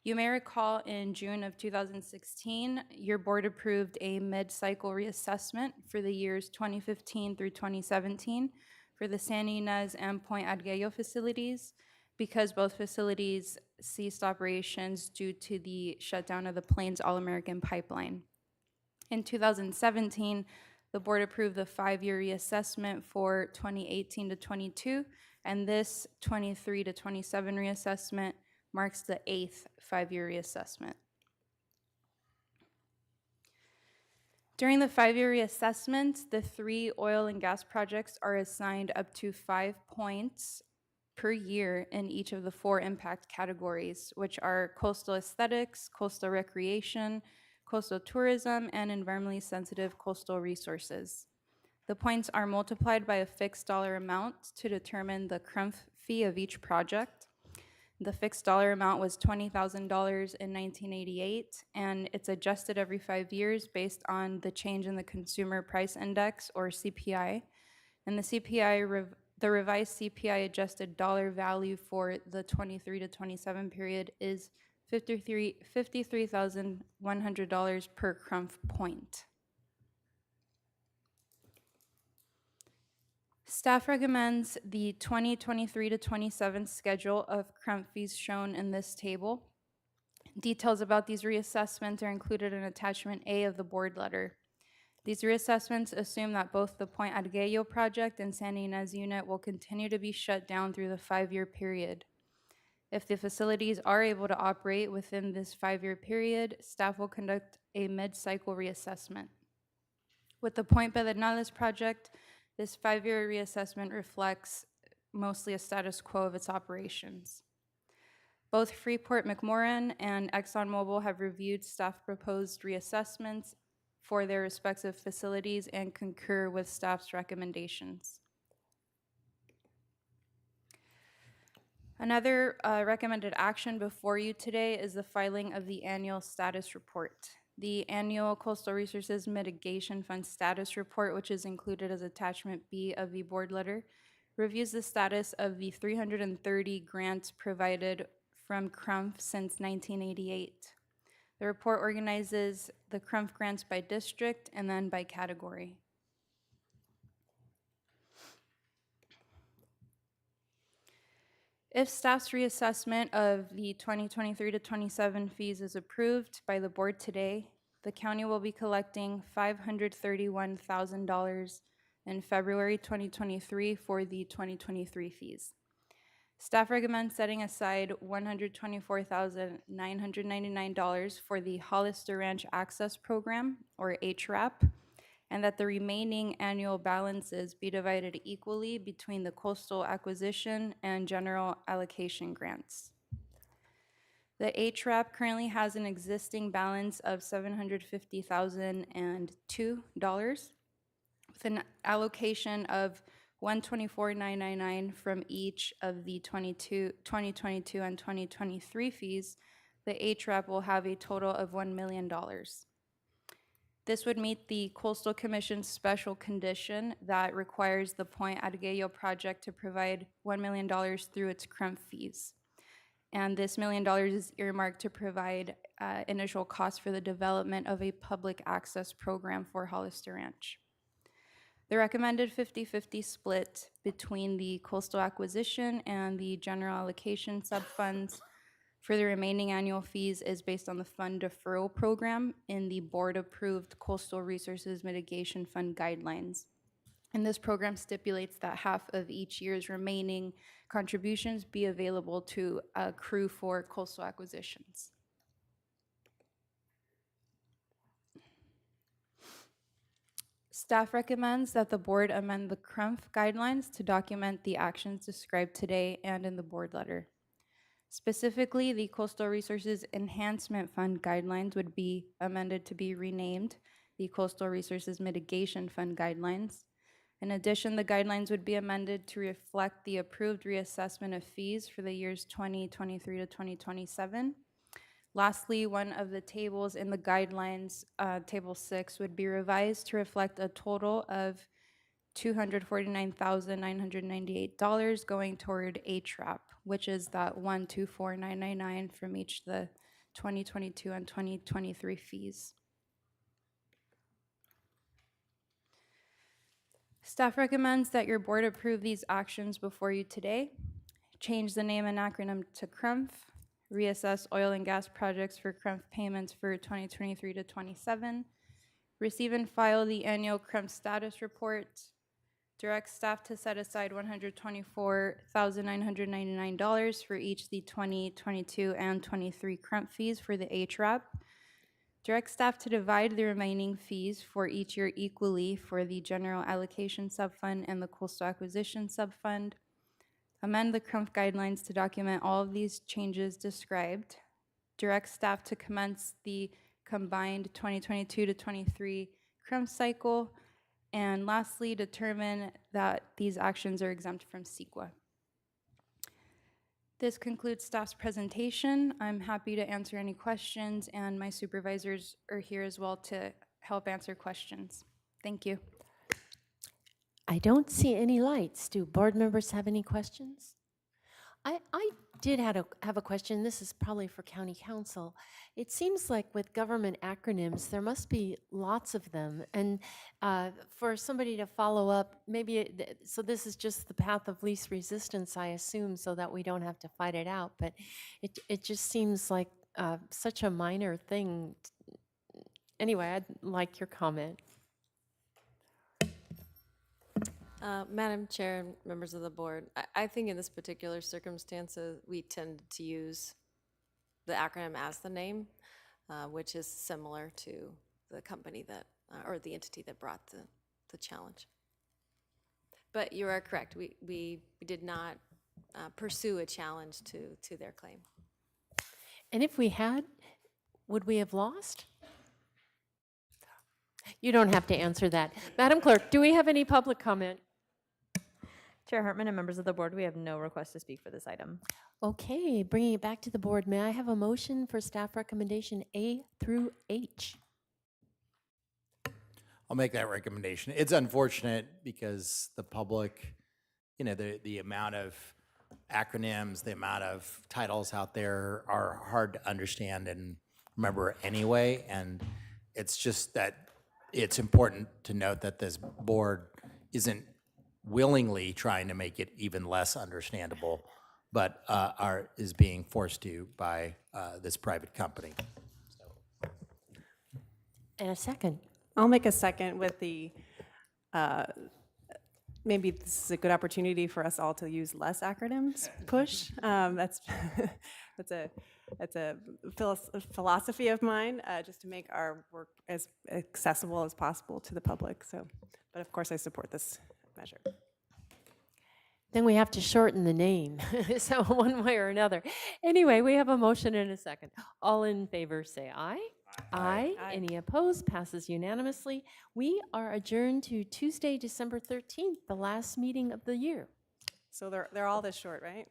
You may recall in June of 2016, your board approved a mid-cycle reassessment for the years 2015 through 2017 for the Santa Ynez and Point Arguello facilities because both facilities ceased operations due to the shutdown of the Plains All-American Pipeline. In 2017, the board approved the 5-year reassessment for 2018 to 22, and this 23 to 27 reassessment marks the 8th 5-year reassessment. During the 5-year reassessment, the 3 oil and gas projects are assigned up to 5 points per year in each of the 4 impact categories, which are coastal aesthetics, coastal recreation, coastal tourism, and environmentally sensitive coastal resources. The points are multiplied by a fixed dollar amount to determine the CRUMF fee of each project. The fixed dollar amount was $20,000 in 1988, and it's adjusted every 5 years based on the change in the Consumer Price Index, or CPI. And the revised CPI adjusted dollar value for the 23 to 27 period is $53,100 per CRUMF point. Staff recommends the 2023 to 27 schedule of CRUMF fees shown in this table. Details about these reassessments are included in Attachment A of the board letter. These reassessments assume that both the Point Arguello project and Santa Ynez unit will continue to be shut down through the 5-year period. If the facilities are able to operate within this 5-year period, staff will conduct a mid-cycle reassessment. With the Point Pedernales project, this 5-year reassessment reflects mostly a status quo of its operations. Both Freeport-McMoRan and ExxonMobil have reviewed staff proposed reassessments for their respective facilities and concur with staff's recommendations. Another recommended action before you today is the filing of the annual status report. The annual Coastal Resources Mitigation Fund status report, which is included as attachment B of the board letter, reviews the status of the 330 grants provided from CRUMF since 1988. The report organizes the CRUMF grants by district and then by category. If staff's reassessment of the 2023 to 27 fees is approved by the board today, the county will be collecting $531,000 in February 2023 for the 2023 fees. Staff recommends setting aside $124,999 for the Hollister Ranch Access Program, or HRAP, and that the remaining annual balances be divided equally between the coastal acquisition and general allocation grants. The HRAP currently has an existing balance of $750,002 with an allocation of $124,999 from each of the 2022 and 2023 fees. The HRAP will have a total of $1 million. This would meet the Coastal Commission's special condition that requires the Point Arguello project to provide $1 million through its CRUMF fees. And this $1 million is earmarked to provide initial costs for the development of a public access program for Hollister Ranch. The recommended 50-50 split between the coastal acquisition and the general allocation subfunds for the remaining annual fees is based on the fund deferral program in the board-approved Coastal Resources Mitigation Fund guidelines. And this program stipulates that half of each year's remaining contributions be available to accrue for coastal acquisitions. Staff recommends that the board amend the CRUMF guidelines to document the actions described today and in the board letter. Specifically, the Coastal Resources Enhancement Fund guidelines would be amended to be renamed the Coastal Resources Mitigation Fund guidelines. In addition, the guidelines would be amended to reflect the approved reassessment of fees for the years 2023 to 2027. Lastly, one of the tables in the guidelines, Table 6, would be revised to reflect a total of $249,998 going toward HRAP, which is that $124,999 from each of the 2022 and 2023 fees. Staff recommends that your board approve these actions before you today. change the name and acronym to CRUMF, reassess oil and gas projects for CRUMF payments for 2023 to 27, receive and file the annual CRUMF status report, direct staff to set aside $124,999 for each the 2022 and 23 CRUMF fees for the HRAP, direct staff to divide the remaining fees for each year equally for the general allocation subfund and the coastal acquisition subfund, amend the CRUMF guidelines to document all of these changes described, direct staff to commence the combined 2022 to 23 CRUMF cycle, and lastly, determine that these actions are exempt from CEQA. This concludes staff's presentation. I'm happy to answer any questions, and my supervisors are here as well to help answer questions. Thank you. I don't see any lights. Do board members have any questions? I did have a question. This is probably for county council. It seems like with government acronyms, there must be lots of them. And for somebody to follow up, maybe, so this is just the path of least resistance, I assume, so that we don't have to fight it out. But it just seems like such a minor thing. Anyway, I'd like your comment. Madam Chair and members of the board, I think in this particular circumstances, we tend to use the acronym as the name, which is similar to the company that, or the entity that brought the challenge. But you are correct, we did not pursue a challenge to their claim. And if we had, would we have lost? You don't have to answer that. Madam Clerk, do we have any public comment? Chair Hartman and members of the board, we have no request to speak for this item. Okay, bringing it back to the board, may I have a motion for staff recommendation A through H? I'll make that recommendation. It's unfortunate because the public, you know, the amount of acronyms, the amount of titles out there are hard to understand and remember anyway. And it's just that it's important to note that this board isn't willingly trying to make it even less understandable, but is being forced to by this private company. And a second. I'll make a second with the, maybe this is a good opportunity for us all to use less acronyms, push. That's a philosophy of mine, just to make our work as accessible as possible to the public. So, but of course I support this measure. Then we have to shorten the name, so one way or another. Anyway, we have a motion and a second. All in favor say aye. Aye. Any opposed? Passes unanimously. We are adjourned to Tuesday, December 13th, the last meeting of the year. So they're all this short, right?